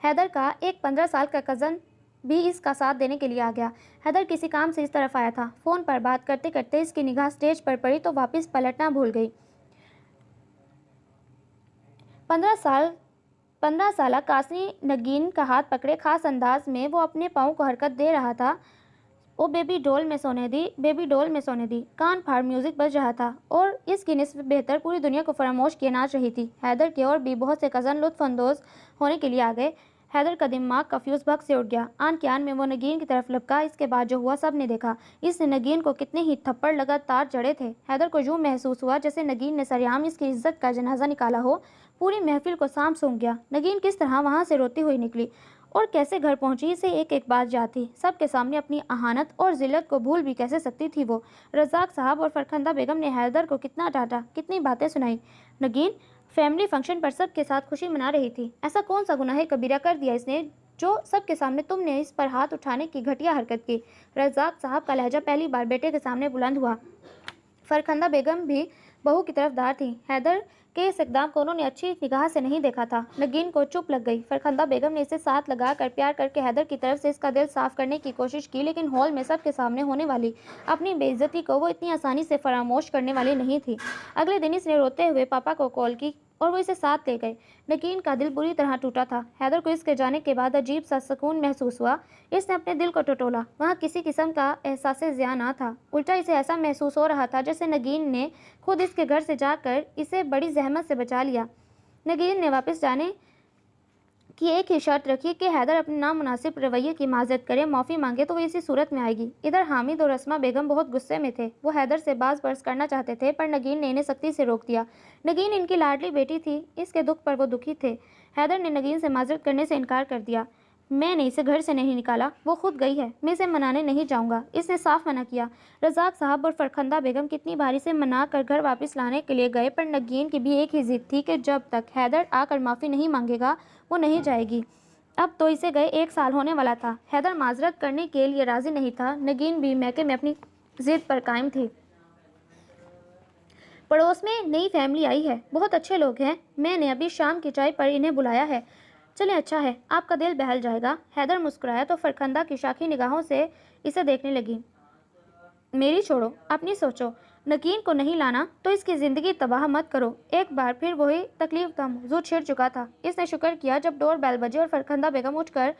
S1: حیدر کا ایک 15 سال کا کزن بھی اس کا ساتھ دینے کے لیے آ گیا۔ حیدر کسی کام سے اس طرف آیا تھا۔ فون پر بات کرتے کرتے اس کی نگاہ اسٹیج پر پڑی تو واپس پلٹنا بھول گئی۔ 15 سالہ کاسنی نگین کا ہاتھ پکڑے خاص انداز میں وہ اپنے پاؤں کو حرکت دے رہا تھا۔ او بیبی ڈول میں سونے دی، بیبی ڈول میں سونے دی، کان پھاڑ میوزک بج رہا تھا اور اس کی نسبت بہتر پوری دنیا کو فراموش کیے ناچ رہی تھی۔ حیدر کے اور بھی بہت سے کزن لطف اندوز ہونے کے لیے آ گئے۔ حیدر کا دماغ کا فیوز بھگ سے اٹھ گیا۔ آن کے آن میں وہ نگین کی طرف لپکا۔ اس کے بعد جو ہوا سب نے دیکھا۔ اس نے نگین کو کتنے ہی تھپڑ لگاتار جڑے تھے۔ حیدر کو یوں محسوس ہوا جیسے نگین نے سرعام اس کی عزت کا جنازہ نکالا ہو۔ پوری محفل کو سانپ سونپ گیا۔ نگین کس طرح وہاں سے روتی ہوئی نکلی اور کیسے گھر پہنچی اسے ایک ایک بات یاد تھی۔ سب کے سامنے اپنی اہانت اور ذلت کو بھول بھی کیسے سکتی تھی وہ۔ رزاق صاحب اور فرخندہ بیگم نے حیدر کو کتنا ڈانٹا، کتنی باتیں سنائی۔ نگین فیملی فنکشن پر سب کے ساتھ خوشی منا رہی تھی۔ ایسا کون سا گناہ کبیرہ کر دیا اس نے جو سب کے سامنے تم نے اس پر ہاتھ اٹھانے کی گھٹیا حرکت کی؟ رزاق صاحب کا لہجہ پہلی بار بیٹے کے سامنے بلند ہوا۔ فرخندہ بیگم بھی بہو کی طرف دار تھیں۔ حیدر کے اس اقدام کو انہوں نے اچھی نگاہ سے نہیں دیکھا تھا۔ نگین کو چپ لگ گئی۔ فرخندہ بیگم نے اسے ساتھ لگا کر پیار کر کے حیدر کی طرف سے اس کا دل صاف کرنے کی کوشش کی، لیکن ہال میں سب کے سامنے ہونے والی اپنی بے عزتی کو وہ اتنی آسانی سے فراموش کرنے والی نہیں تھی۔ اگلے دن اس نے روتے ہوئے پاپا کو کال کی اور وہ اسے ساتھ لے گئے۔ نگین کا دل بری طرح ٹوٹا تھا۔ حیدر کو اس کے جانے کے بعد عجیب سا سکون محسوس ہوا۔ اس نے اپنے دل کو ٹٹولا۔ وہاں کسی قسم کا احساس زیاں نہ تھا، الٹا اسے ایسا محسوس ہو رہا تھا جیسے نگین نے خود اس کے گھر سے جا کر اسے بڑی زحمت سے بچا لیا۔ نگین نے واپس جانے کی ایک ہی شرط رکھی کہ حیدر اپنے نامناسب رویے کی معذرت کرے، معافی مانگے تو وہ اسی صورت میں آئے گی۔ ادھر حامد اور اسما بیگم بہت غصے میں تھے۔ وہ حیدر سے باز پرس کرنا چاہتے تھے پر نگین نے انہیں سختی سے روک دیا۔ نگین ان کی لاڈلی بیٹی تھی، اس کے دکھ پر وہ دکھی تھے۔ حیدر نے نگین سے معذرت کرنے سے انکار کر دیا۔ میں نے اسے گھر سے نہیں نکالا، وہ خود گئی ہے، میں اسے منانے نہیں جاؤں گا، اس نے صاف منع کیا۔ رزاق صاحب اور فرخندہ بیگم کتنی باری سے منا کر گھر واپس لانے کے لیے گئے پر نگین کی بھی ایک ہی ضد تھی کہ جب تک حیدر آ کر معافی نہیں مانگے گا وہ نہیں جائے گی۔ اب تو اسے گئے 1 سال ہونے والا تھا۔ حیدر معذرت کرنے کے لیے راضی نہیں تھا۔ نگین بھی میکے میں اپنی ضد پر قائم تھی۔ پڑوس میں نئی فیملی آئی ہے، بہت اچھے لوگ ہیں، میں نے ابھی شام کی چائے پر انہیں بلایا ہے، چلیں اچھا ہے، آپ کا دل بہل جائے گا۔ حیدر مسکرایا تو فرخندہ کی شاخی نگاہوں سے اسے دیکھنے لگی۔ میری چھوڑو، اپنی سوچو، نگین کو نہیں لانا تو اس کی زندگی تباہ مت کرو۔ ایک بار پھر وہی تکلیف کا موضوع چھڑ چکا تھا۔ اس نے شکر کیا جب ڈور بیل بجے اور فرخندہ بیگم اٹھ کر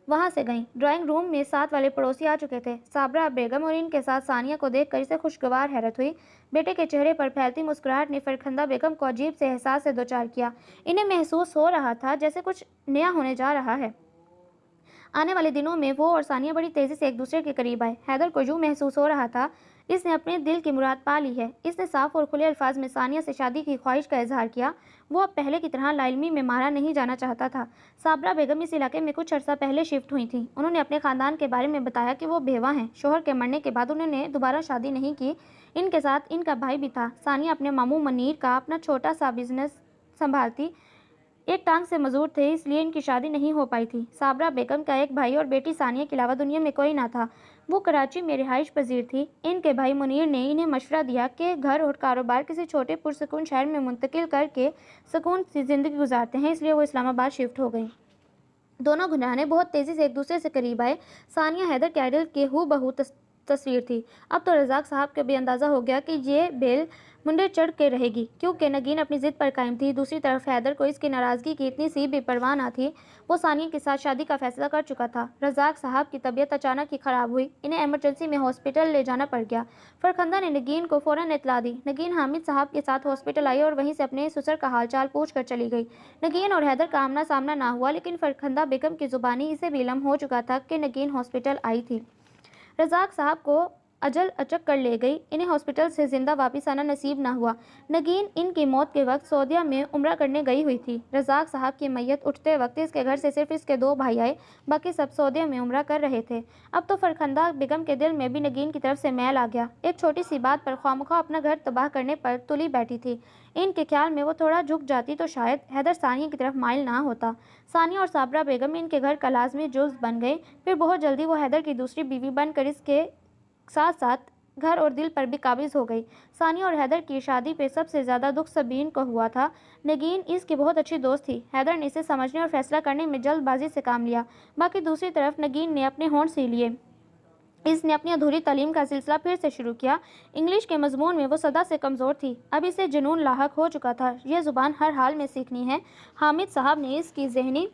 S1: وہاں سے گئیں۔ ڈرائنگ روم میں ساتھ والے پڑوسی آ چکے تھے۔ صابرہ بیگم اور ان کے ساتھ ثانیہ کو دیکھ کر اسے خوشگوار حیرت ہوئی۔ بیٹے کے چہرے پر پھیلتی مسکراہٹ نے فرخندہ بیگم کو عجیب سے احساس سے دوچار کیا۔ انہیں محسوس ہو رہا تھا جیسے کچھ نیا ہونے جا رہا ہے۔ آنے والے دنوں میں وہ اور ثانیہ بڑی تیزی سے ایک دوسرے کے قریب آئے۔ حیدر کو یوں محسوس ہو رہا تھا اس نے اپنے دل کی مراد پا لی ہے۔ اس نے صاف اور کھلے الفاظ میں ثانیہ سے شادی کی خواہش کا اظہار کیا۔ وہ اب پہلے کی طرح لا علمی میں مارا نہیں جانا چاہتا تھا۔ صابرہ بیگم اس علاقے میں کچھ عرصہ پہلے شفٹ ہوئی تھیں۔ انہوں نے اپنے خاندان کے بارے میں بتایا کہ وہ بیوہ ہیں، شوہر کے مرنے کے بعد انہوں نے دوبارہ شادی نہیں کی۔ ان کے ساتھ ان کا بھائی بھی تھا۔ ثانیہ اپنے ماموں منیر کا اپنا چھوٹا سا بزنس سنبھالتی، ایک ٹانگ سے مزدور تھے، اس لیے ان کی شادی نہیں ہو پائی تھی۔ صابرہ بیگم کا ایک بھائی اور بیٹی ثانیہ کے علاوہ دنیا میں کوئی نہ تھا۔ وہ کراچی میں رہائش پذیر تھی۔ ان کے بھائی منیر نے انہیں مشورہ دیا کہ گھر اور کاروبار کسی چھوٹے پرسکون شہر میں منتقل کر کے سکون سے زندگی گزارتے ہیں، اس لیے وہ اسلام آباد شفٹ ہو گئیں۔ دونوں گھرانے بہت تیزی سے ایک دوسرے سے قریب آئے۔ ثانیہ حیدر کے آئیڈل کی ہو بہو تصویر تھی۔ اب تو رزاق صاحب کو بھی اندازہ ہو گیا کہ یہ بیل منڈے چڑھ کے رہے گی، کیونکہ نگین اپنی ضد پر قائم تھی۔ دوسری طرف حیدر کو اس کی ناراضگی کی اتنی سی بھی پرواہ نہ تھی۔ وہ ثانیہ کے ساتھ شادی کا فیصلہ کر چکا تھا۔ رزاق صاحب کی طبیعت اچانک ہی خراب ہوئی، انہیں ایمرجنسی میں ہاسپٹل لے جانا پڑ گیا۔ فرخندہ نے نگین کو فوراً اطلاع دی۔ نگین حامد صاحب کے ساتھ ہاسپٹل آئی اور وہیں سے اپنے سسر کا حال چال پوچھ کر چلی گئی۔ نگین اور حیدر کا آمنا سامنا نہ ہوا، لیکن فرخندہ بیگم کی زبانی اسے بھی علم ہو چکا تھا کہ نگین ہاسپٹل آئی تھی۔ رزاق صاحب کو اجل اچک کر لے گئی. انہیں ہاسپٹل سے زندہ واپس آنا نصیب نہ ہوا. نگین ان کی موت کے وقت سعودیہ میں عمرہ کرنے گئی ہوئی تھی. رزاق صاحب کی میت اٹھتے وقت اس کے گھر سے صرف اس کے 2 بھائی آئے، باقی سب سعودیہ میں عمرہ کر رہے تھے. اب تو فرخندہ بیگم کے دل میں بھی نگین کی طرف سے میل آ گیا. ایک چھوٹی سی بات پر خوامخواہ اپنا گھر تباہ کرنے پر تلی بیٹھی تھی. ان کے خیال میں وہ تھوڑا جھک جاتی تو شاید حیدر ثانیہ کی طرف مائل نہ ہوتا. ثانیہ اور صابرہ بیگم ان کے گھر کا لازمی جزو بن گئے. پھر بہت جلدی وہ حیدر کی دوسری بیوی بن کر اس کے ساتھ ساتھ گھر اور دل پر بھی قابض ہو گئی. ثانیہ اور حیدر کی شادی پہ سب سے زیادہ دکھ سبین کو ہوا تھا. نگین اس کی بہت اچھی دوست تھی. حیدر نے اسے سمجھنے اور فیصلہ کرنے میں جلد بازی سے کام لیا. باقی دوسری طرف نگین نے اپنے ہونٹ سی لیے. اس نے اپنی ادھوری تعلیم کا سلسلہ پھر سے شروع کیا. انگلش کے مضمون میں وہ صدا سے کمزور تھی. اب اسے جنون لاحق ہو چکا تھا. یہ زبان ہر حال میں سیکھنی ہے. حامد صاحب نے اس کی ذہنی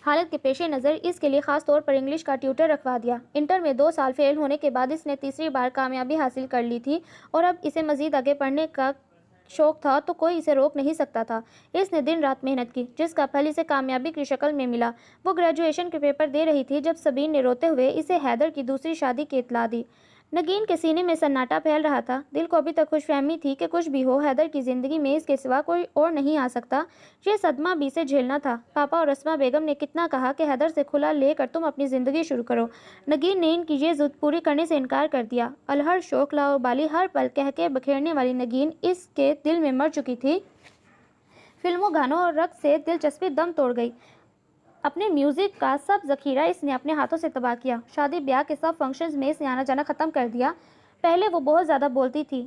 S1: حالت کے پیش نظر اس کے لیے خاص طور پر انگلش کا ٹیوٹر رکھوا دیا. انٹر میں 2 سال فیل ہونے کے بعد اس نے تیسری بار کامیابی حاصل کر لی تھی اور اب اسے مزید آگے پڑھنے کا شوق تھا تو کوئی اسے روک نہیں سکتا تھا. اس نے دن رات محنت کی جس کا پھل اسے کامیابی کی شکل میں ملا. وہ گریجویشن کے پیپر دے رہی تھی جب سبین نے روتے ہوئے اسے حیدر کی دوسری شادی کی اطلاع دی. نگین کے سینے میں سناٹا پھیل رہا تھا. دل کو ابھی تک خوش فہمی تھی کہ کچھ بھی ہو حیدر کی زندگی میں اس کے سوا کوئی اور نہیں آ سکتا. یہ صدمہ بھی اسے جھیلنا تھا. پاپا اور اسما بیگم نے کتنا کہا کہ حیدر سے کھلا لے کر تم اپنی زندگی شروع کرو. نگین نے ان کی یہ ضد پوری کرنے سے انکار کر دیا. الہر شوق لاابالی ہر پل کہکے بکھیرنے والی نگین اس کے دل میں مر چکی تھی. فلموں، گانوں اور رقص سے دلچسپی دم توڑ گئی. اپنے میوزک کا سب ذخیرہ اس نے اپنے ہاتھوں سے تباہ کیا. شادی بیاہ کے سب فنکشنز میں اس نے آنا جانا ختم کر دیا. پہلے وہ بہت زیادہ بولتی تھی،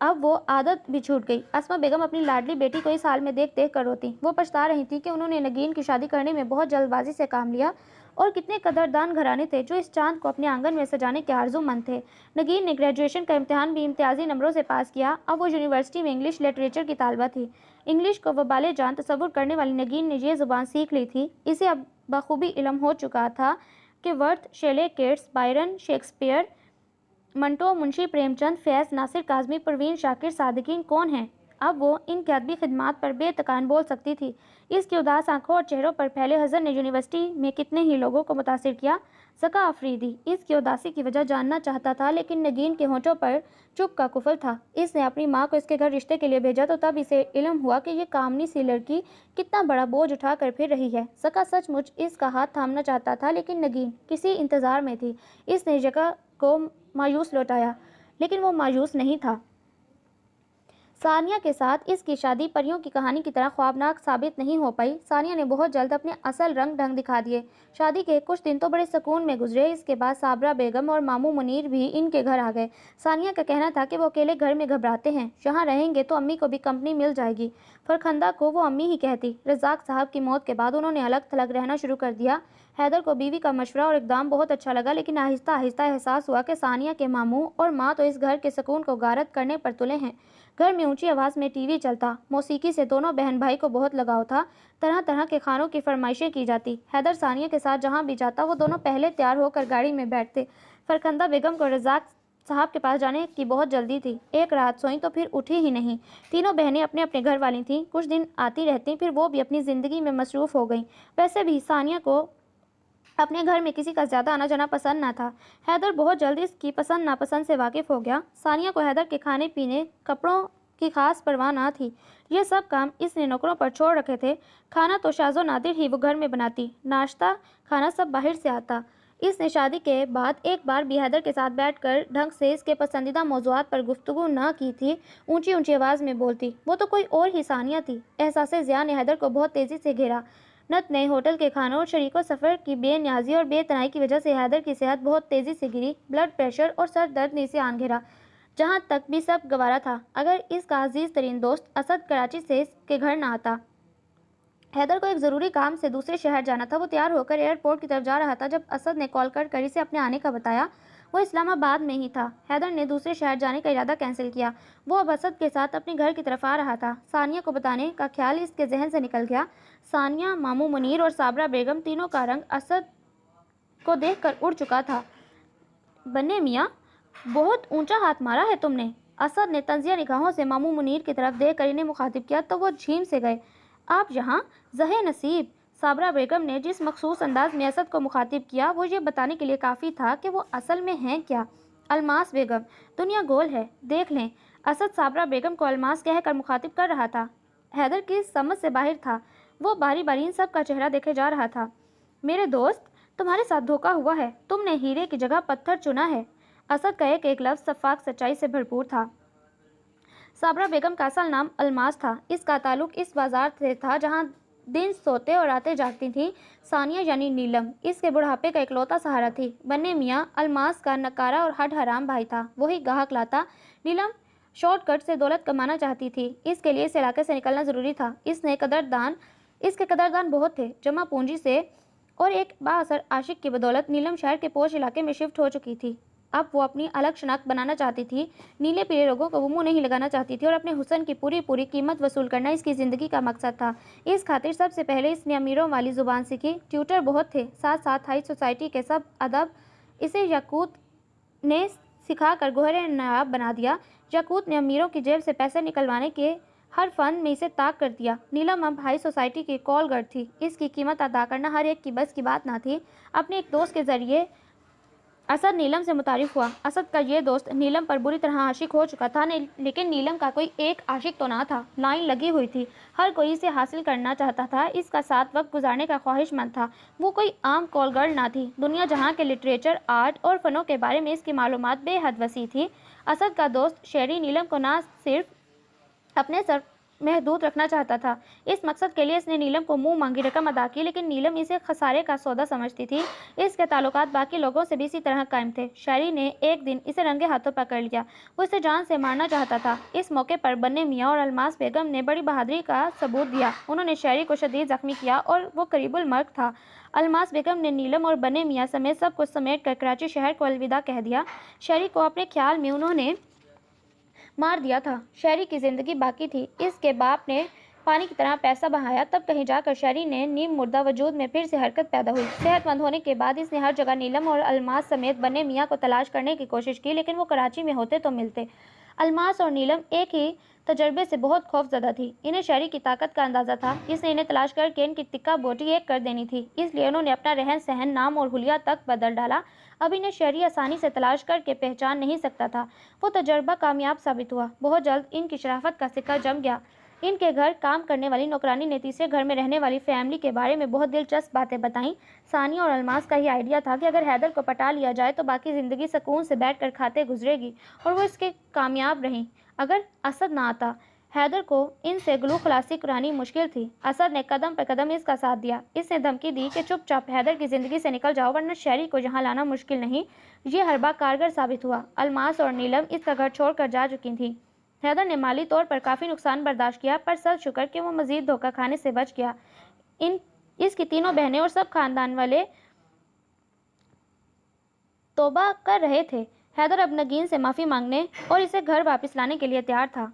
S1: اب وہ عادت بھی چھوٹ گئی. اسما بیگم اپنی لاڈلی بیٹی کو اس حال میں دیکھ دیکھ کر روتی. وہ پچھتا رہی تھی کہ انہوں نے نگین کی شادی کرنے میں بہت جلد بازی سے کام لیا. اور کتنے قدردان گھرانے تھے جو اس چاند کو اپنے آنگن میں سجانے کے آرزو مند تھے. نگین نے گریجویشن کا امتحان بھی امتیازی نمبروں سے پاس کیا. اب وہ یونیورسٹی میں انگلش لٹریچر کی طالبہ تھی. انگلش کو وبال جان تصور کرنے والی نگین نے یہ زبان سیکھ لی تھی. اسے اب بخوبی علم ہو چکا تھا کہ Worth, Shelley, Keats, Byron, Shakespeare, Manto, Munshi Prem Chand, Faiz, ناصر کاظمی، پروین شاکر، صادقین کون ہیں. اب وہ ان کی ادبی خدمات پر بے تکان بول سکتی تھی. اس کی اداس آنکھوں اور چہروں پر پھیلے حزن نے یونیورسٹی میں کتنے ہی لوگوں کو متاثر کیا. ذکا آفریدی اس کی اداسی کی وجہ جاننا چاہتا تھا لیکن نگین کے ہونٹوں پر چپ کا قفل تھا. اس نے اپنی ماں کو اس کے گھر رشتے کے لیے بھیجا تو تب اسے علم ہوا کہ یہ کامنی سی لڑکی کتنا بڑا بوجھ اٹھا کر پھر رہی ہے. ذکا سچ مچ اس کا ہاتھ تھامنا چاہتا تھا لیکن نگین کسی انتظار میں تھی. اس نے ذکا کو مایوس لوٹایا لیکن وہ مایوس نہیں تھا. ثانیہ کے ساتھ اس کی شادی پریوں کی کہانی کی طرح خوابناک ثابت نہیں ہو پائی. ثانیہ نے بہت جلد اپنے اصل رنگ ڈھنگ دکھا دیے. شادی کے کچھ دن تو بڑے سکون میں گزرے. اس کے بعد صابرہ بیگم اور ماموں منیر بھی ان کے گھر آ گئے. ثانیہ کا کہنا تھا کہ وہ اکیلے گھر میں گھبراتے ہیں. یہاں رہیں گے تو امی کو بھی کمپنی مل جائے گی. فرخندہ کو وہ امی ہی کہتی. رزاق صاحب کی موت کے بعد انہوں نے الگ تھلگ رہنا شروع کر دیا. حیدر کو بیوی کا مشورہ اور اقدام بہت اچھا لگا لیکن آہستہ آہستہ احساس ہوا کہ ثانیہ کے ماموں اور ماں تو اس گھر کے سکون کو غارت کرنے پر تلے ہیں. گھر میں اونچی آواز میں ٹی وی چلتا. موسیقی سے دونوں بہن بھائی کو بہت لگاؤ تھا. طرح طرح کے کھانوں کی فرمائشیں کی جاتی. حیدر ثانیہ کے ساتھ جہاں بھی جاتا وہ دونوں پہلے تیار ہو کر گاڑی میں بیٹھتے. فرخندہ بیگم کو رزاق صاحب کے پاس جانے کی بہت جلدی تھی. ایک رات سوئیں تو پھر اٹھی ہی نہیں. تینوں بہنیں اپنے اپنے گھر والی تھیں. کچھ دن آتی رہتی پھر وہ بھی اپنی زندگی میں مصروف ہو گئیں. ویسے بھی ثانیہ کو اپنے گھر میں کسی کا زیادہ آنا جانا پسند نہ تھا. حیدر بہت جلد اس کی پسند ناپسند سے واقف ہو گیا. ثانیہ کو حیدر کے کھانے پینے، کپڑوں کی خاص پرواہ نہ تھی. یہ سب کام اس نے نوکروں پر چھوڑ رکھے تھے. کھانا تو شاذ و نادر ہی وہ گھر میں بناتی. ناشتہ کھانا سب باہر سے آتا. اس نے شادی کے بعد ایک بار بھی حیدر کے ساتھ بیٹھ کر ڈھنگ سے اس کے پسندیدہ موضوعات پر گفتگو نہ کی تھی. اونچی اونچی آواز میں بولتی. وہ تو کوئی اور ہی ثانیہ تھی. احساس ضیاء نے حیدر کو بہت تیزی سے گھیرا. نت نئے ہوٹل کے کھانوں اور شریکو سفر کی بے نیازی اور بے تنائی کی وجہ سے حیدر کی صحت بہت تیزی سے گری. بلڈ پریشر اور سر درد نے اسے آن گھیرا. جہاں تک بھی سب گوارا تھا اگر اس کا عزیز ترین دوست اسد کراچی سے اس کے گھر نہ آتا. حیدر کو ایک ضروری کام سے دوسرے شہر جانا تھا. وہ تیار ہو کر ایئرپورٹ کی طرف جا رہا تھا جب اسد نے کال کر اسے اپنے آنے کا بتایا. وہ اسلام آباد میں ہی تھا. حیدر نے دوسرے شہر جانے کا ارادہ کینسل کیا. وہ اب اسد کے ساتھ اپنے گھر کی طرف آ رہا تھا. ثانیہ کو بتانے کا خیال اس کے ذہن سے نکل گیا. ثانیہ، ماموں منیر اور صابرہ بیگم تینوں کا رنگ اسد کو دیکھ کر اڑ چکا تھا. بنے میاں، بہت اونچا ہاتھ مارا ہے تم نے. اسد نے طنزیہ نگاہوں سے ماموں منیر کی طرف دیکھ کر انہیں مخاطب کیا تو وہ جھیم سے گئے. آپ یہاں؟ زہے نصیب. صابرہ بیگم نے جس مخصوص انداز میں اسد کو مخاطب کیا وہ یہ بتانے کے لیے کافی تھا کہ وہ اصل میں ہیں کیا. الماس بیگم، دنیا گول ہے، دیکھ لیں۔ اسد صابرہ بیگم کو الماس کہہ کر مخاطب کر رہا تھا۔ حیدر کی سمجھ سے باہر تھا، وہ باری باری ان سب کا چہرہ دیکھے جا رہا تھا۔ میرے دوست، تمہارے ساتھ دھوکہ ہوا ہے، تم نے ہیرے کی جگہ پتھر چنا ہے۔ اسد کا ایک ایک لفظ شفاف سچائی سے بھرپور تھا۔ صابرہ بیگم کا اصل نام الماس تھا۔ اس کا تعلق اس بازار سے تھا جہاں دن سوتے اور راتیں جاگتی تھیں ثانیہ یعنی نیلم۔ اس کے بڑھاپے کا اکلوتا سہارا تھی۔ بنے میاں الماس کا نکارہ اور ہڈ حرام بھائی تھا، وہی گاہک لاتا۔ نیلم شارٹ کٹ سے دولت کمانا چاہتی تھی، اس کے لیے اس علاقے سے نکلنا ضروری تھا۔ اس کے قدردان بہت تھے۔ جمع پونجی سے اور ایک بااثر عاشق کی بدولت نیلم شہر کے پوش علاقے میں شفٹ ہو چکی تھی۔ اب وہ اپنی الگ شناخت بنانا چاہتی تھی، نیلے پیلے لوگوں کو وہ منہ نہیں لگانا چاہتی تھی اور اپنے حسن کی پوری قیمت وصول کرنا اس کی زندگی کا مقصد تھا۔ اس خاطر سب سے پہلے اس نے امیروں والی زبان سیکھی۔ ٹیوٹر بہت تھے، ساتھ ساتھ ہائی سوسائٹی کے سب ادب۔ اسے یاقوت نے سکھا کر گوہر نایاب بنا دیا۔ یاقوت نے امیروں کی جیب سے پیسے نکلوانے کے ہر فن میں اسے طاق کر دیا۔ نیلم اب ہائی سوسائٹی کی کال گرل تھی۔ اس کی قیمت ادا کرنا ہر ایک کی بس کی بات نہ تھی۔ اپنے ایک دوست کے ذریعے اسد نیلم سے متعارف ہوا۔ اسد کا یہ دوست نیلم پر بری طرح عاشق ہو چکا تھا، لیکن نیلم کا کوئی ایک عاشق تو نہ تھا، لائن لگی ہوئی تھی، ہر کوئی اسے حاصل کرنا چاہتا تھا، اس کا ساتھ وقت گزارنے کا خواہش مند تھا۔ وہ کوئی عام کال گرل نہ تھی، دنیا جہاں کے لٹریچر، آرٹ اور فنوں کے بارے میں اس کی معلومات بے حد وسیع تھی۔ اسد کا دوست شیری نیلم کو نہ صرف اپنے سر محدود رکھنا چاہتا تھا، اس مقصد کے لیے اس نے نیلم کو منہ مانگی رقم ادا کی، لیکن نیلم اسے خسارے کا سودا سمجھتی تھی۔ اس کے تعلقات باقی لوگوں سے بھی اسی طرح قائم تھے۔ شیری نے ایک دن اسے رنگے ہاتھوں پکڑ لیا، وہ اسے جان سے مارنا چاہتا تھا۔ اس موقع پر بنے میاں اور الماس بیگم نے بڑی بہادری کا ثبوت دیا، انہوں نے شیری کو شدید زخمی کیا اور وہ قریب المرگ تھا۔ الماس بیگم نے نیلم اور بنے میاں سمیت سب کو سمیٹ کر کراچی شہر کو الوداع کہہ دیا۔ شیری کو اپنے خیال میں انہوں نے مار دیا تھا، شیری کی زندگی باقی تھی۔ اس کے باپ نے پانی کی طرح پیسہ بہایا، تب کہیں جا کر شیری نے نیم مردہ وجود میں پھر سے حرکت پیدا ہوئی۔ صحت مند ہونے کے بعد اس نے ہر جگہ نیلم اور الماس سمیت بنے میاں کو تلاش کرنے کی کوشش کی، لیکن وہ کراچی میں ہوتے تو ملتے۔ الماس اور نیلم ایک ہی تجربے سے بہت خوف زدہ تھی، انہیں شیری کی طاقت کا اندازہ تھا، اس نے انہیں تلاش کر کے ان کی ٹکا بوٹی ایک کر دینی تھی، اس لیے انہوں نے اپنا رہن سہن، نام اور حلیہ تک بدل ڈالا۔ اب انہیں شیری آسانی سے تلاش کر کے پہچان نہیں سکتا تھا۔ وہ تجربہ کامیاب ثابت ہوا، بہت جلد ان کی شرافت کا سکہ جم گیا۔ ان کے گھر کام کرنے والی نوکرانی نے تیسرے گھر میں رہنے والی فیملی کے بارے میں بہت دلچسپ باتیں بتائیں۔ ثانیہ اور الماس کا یہ آئیڈیا تھا کہ اگر حیدر کو پٹا لیا جائے تو باقی زندگی سکون سے بیٹھ کر کھاتے گزرے گی، اور وہ اس کے کامیاب رہیں۔ اگر اسد نہ آتا، حیدر کو ان سے گلو خلاصی کرانی مشکل تھی۔ اسد نے قدم پہ قدم اس کا ساتھ دیا، اس نے دھمکی دی کہ چپ چاپ حیدر کی زندگی سے نکل جاؤ ورنہ شیری کو یہاں لانا مشکل نہیں۔ یہ حربہ کارگر ثابت ہوا، الماس اور نیلم اس کا گھر چھوڑ کر جا چکی تھیں۔ حیدر نے مالی طور پر کافی نقصان برداشت کیا، پر سر شکر کہ وہ مزید دھوکہ کھانے سے بچ گیا۔ اس کی تینوں بہنیں اور سب خاندان والے توبہ کر رہے تھے۔ حیدر اب نگین سے معافی مانگنے اور اسے گھر واپس لانے کے لیے تیار تھا۔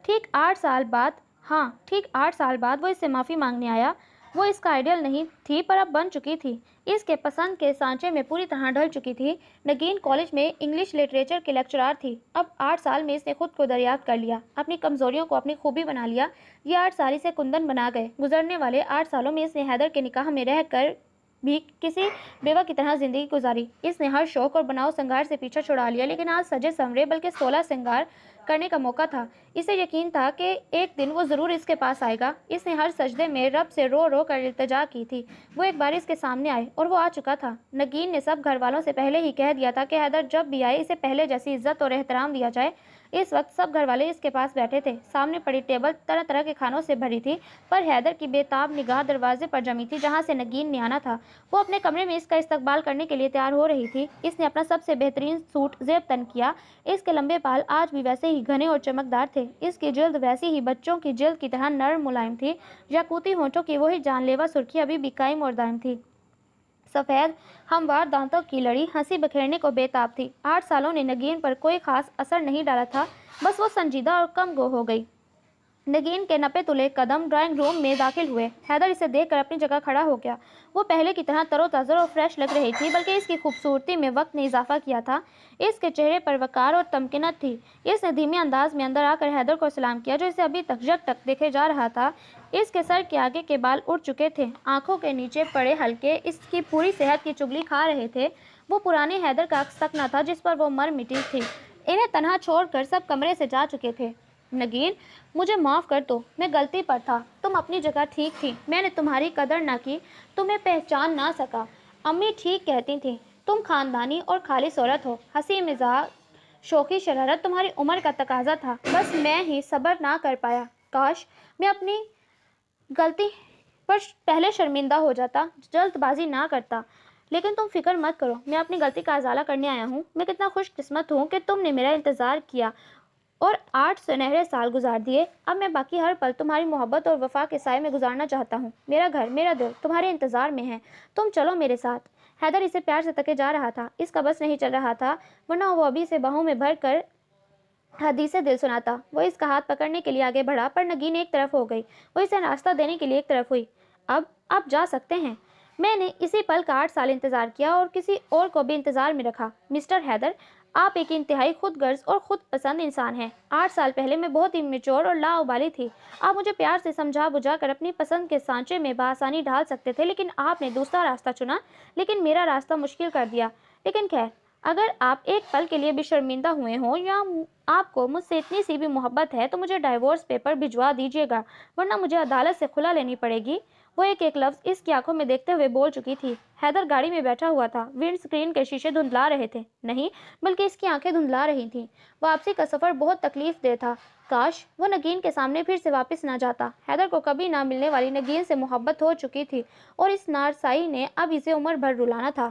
S1: ٹھیک 8 سال بعد وہ اس سے معافی مانگنے آیا۔ وہ اس کا آئیڈیل نہیں تھی، پر اب بن چکی تھی، اس کے پسند کے سانچے میں پوری طرح ڈھل چکی تھی۔ نگین کالج میں انگلش لٹریچر کی لیکچرار تھی۔ اب 8 سال میں اس نے خود کو دریافت کر لیا، اپنی کمزوریوں کو اپنی خوبی بنا لیا۔ یہ 8 سال اسے کندن بنا گئے۔ گزرنے والے 8 سالوں میں اس نے حیدر کے نکاح میں رہ کر بھی کسی بیوہ کی طرح زندگی گزاری۔ اس نے ہر شوق اور بناؤ سنگار سے پیچھا چھڑا لیا، لیکن آج سجے سنورے بلکہ 16 سنگار کرنے کا موقع تھا۔ اسے یقین تھا کہ ایک دن وہ ضرور اس کے پاس آئے گا۔ اس نے ہر سجدے میں رب سے رو رو کر التجا کی تھی، وہ ایک بار اس کے سامنے آئے، اور وہ آ چکا تھا۔ نگین نے سب گھر والوں سے پہلے ہی کہہ دیا تھا کہ حیدر جب بھی آئے اسے پہلے جیسی عزت اور احترام دیا جائے۔ اس وقت سب گھر والے اس کے پاس بیٹھے تھے، سامنے پڑی ٹیبل طرح طرح کے کھانوں سے بھری تھی، پر حیدر کی بے تاب نگاہ دروازے پر جمی تھی جہاں سے نگین نے آنا تھا۔ وہ اپنے کمرے میں اس کا استقبال کرنے کے لیے تیار ہو رہی تھی۔ اس نے اپنا سب سے بہترین سوٹ زیب تن کیا، اس کے لمبے بال آج بھی ویسے ہی گھنے اور چمکدار تھے، اس کی جلد ویسی ہی بچوں کی جلد کی طرح نرم ملائم تھی، یاقوتی ہونٹوں کی وہی جان لیوا سرخی ابھی بھی قائم اور دائم تھی، سفید ہموار دانتوں کی لڑی ہنسی بکھیرنے کو بے تاب تھی۔ 8 سالوں نے نگین پر کوئی خاص اثر نہیں ڈالا تھا، بس وہ سنجیدہ اور کم گو ہو گئی۔ نگین کے نپے تلے قدم ڈرائنگ روم میں داخل ہوئے۔ حیدر اسے دیکھ کر اپنی جگہ کھڑا ہو گیا۔ وہ پہلے کی طرح تر و تازہ اور فریش لگ رہی تھی، بلکہ اس کی خوبصورتی میں وقت نے اضافہ کیا تھا۔ اس کے چہرے پر وقار اور تمکنت تھی۔ اس نے دھیمے انداز میں اندر آ کر حیدر کو سلام کیا، جو اسے ابھی تک یک ٹک دیکھے جا رہا تھا۔ اس کے سر کے آگے کے بال اڑ چکے تھے، آنکھوں کے نیچے پڑے حلقے اس کی پوری صحت کی چغلی کھا رہے تھے۔ وہ پرانے حیدر کا سکنا تھا جس پر وہ مر مٹی تھی۔ انہیں تنہا چھوڑ کر سب کمرے سے جا چکے تھے۔ نگین، مجھے معاف کر دو، میں غلطی پر تھا، تم اپنی جگہ ٹھیک تھی، میں نے تمہاری قدر نہ کی، تمہیں پہچان نہ سکا۔ امی ٹھیک کہتی تھیں، تم خاندانی اور خالص عورت ہو، ہنسی مزاح شوخی شرارت تمہاری عمر کا تقاضا تھا، بس میں ہی صبر نہ کر پایا۔ کاش میں اپنی غلطی پر پہلے شرمندہ ہو جاتا، جلد بازی نہ کرتا۔ لیکن تم فکر مت کرو، میں اپنی غلطی کا ازالہ کرنے آیا ہوں۔ میں کتنا خوش قسمت ہوں کہ تم نے میرا انتظار کیا اور 8 سنہرے سال گزار دیے۔ اب میں باقی ہر پل تمہاری محبت اور وفا کے سائے میں گزارنا چاہتا ہوں۔ میرا گھر، میرا دل تمہارے انتظار میں ہے، تم چلو میرے ساتھ۔ حیدر اسے پیار سے تکے جا رہا تھا، اس کا بس نہیں چل رہا تھا، ورنہ وہ ابھی سے باہوں میں بھر کر حدیث دل سناتا۔ وہ اس کا ہاتھ پکڑنے کے لیے آگے بڑھا، پر نگین ایک طرف ہو گئی، وہ اسے راستہ دینے کے لیے ایک طرف ہوئی۔ اب آپ جا سکتے ہیں، میں نے اسی پل کا 8 سال انتظار کیا اور کسی اور کو بھی انتظار میں رکھا۔ مسٹر حیدر، آپ ایک انتہائی خود غرض اور خود پسند انسان ہیں۔ 8 سال پہلے میں بہت ہی میچور اور لاابالی تھی، آپ مجھے پیار سے سمجھا بجھا کر اپنی پسند کے سانچے میں بآسانی ڈھال سکتے تھے، لیکن آپ نے دوسرا راستہ چنا، لیکن میرا راستہ مشکل کر دیا۔ لیکن خیر، اگر آپ ایک پل کے لیے بھی شرمندہ ہوئے ہوں یا آپ کو مجھ سے اتنی سی بھی محبت ہے تو مجھے ڈائیورس پیپر بھجوا دیجیے گا، ورنہ مجھے عدالت سے خلا لینی پڑے گی۔ وہ ایک ایک لفظ اس کی آنکھوں میں دیکھتے ہوئے بول چکی تھی۔ حیدر گاڑی میں بیٹھا ہوا تھا، ونڈ سکرین کے شیشے دھندلا رہے تھے، نہیں بلکہ اس کی آنکھیں دھندلا رہی تھیں۔ واپسی کا سفر بہت تکلیف دہ تھا، کاش وہ نگین کے سامنے پھر سے واپس نہ جاتا۔ حیدر کو کبھی نہ ملنے والی نگین سے محبت ہو چکی تھی اور اس نارسائی نے اب اسے عمر بھر رلانا تھا۔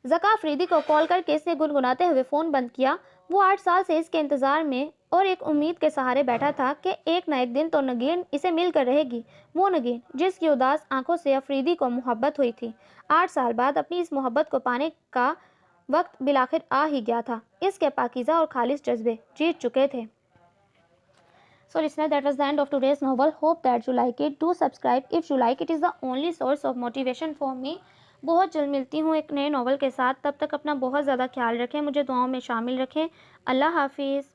S1: زکا افریدی کو کال کر کے اس نے گنگناتے ہوئے فون بند کیا۔ وہ 8 سال سے اس کے انتظار میں اور ایک امید کے سہارے بیٹھا تھا کہ ایک نہ ایک دن تو نگین اسے مل کر رہے گی، وہ نگین جس کی اداس آنکھوں سے افریدی کو محبت ہوئی تھی۔ 8 سال بعد اپنی اس محبت کو پانے کا وقت بالآخر آ ہی گیا تھا۔ اس کے پاکیزہ اور خالص جذبے جیت چکے تھے۔ So listener, that was the end of today's novel. Hope that you like it. Do subscribe if you like. It is the only source of motivation for me. بہت جلد ملتی ہوں ایک نئے ناول کے ساتھ، تب تک اپنا بہت زیادہ خیال رکھیں، مجھے دعاؤں میں شامل رکھیں۔ اللہ حافظ۔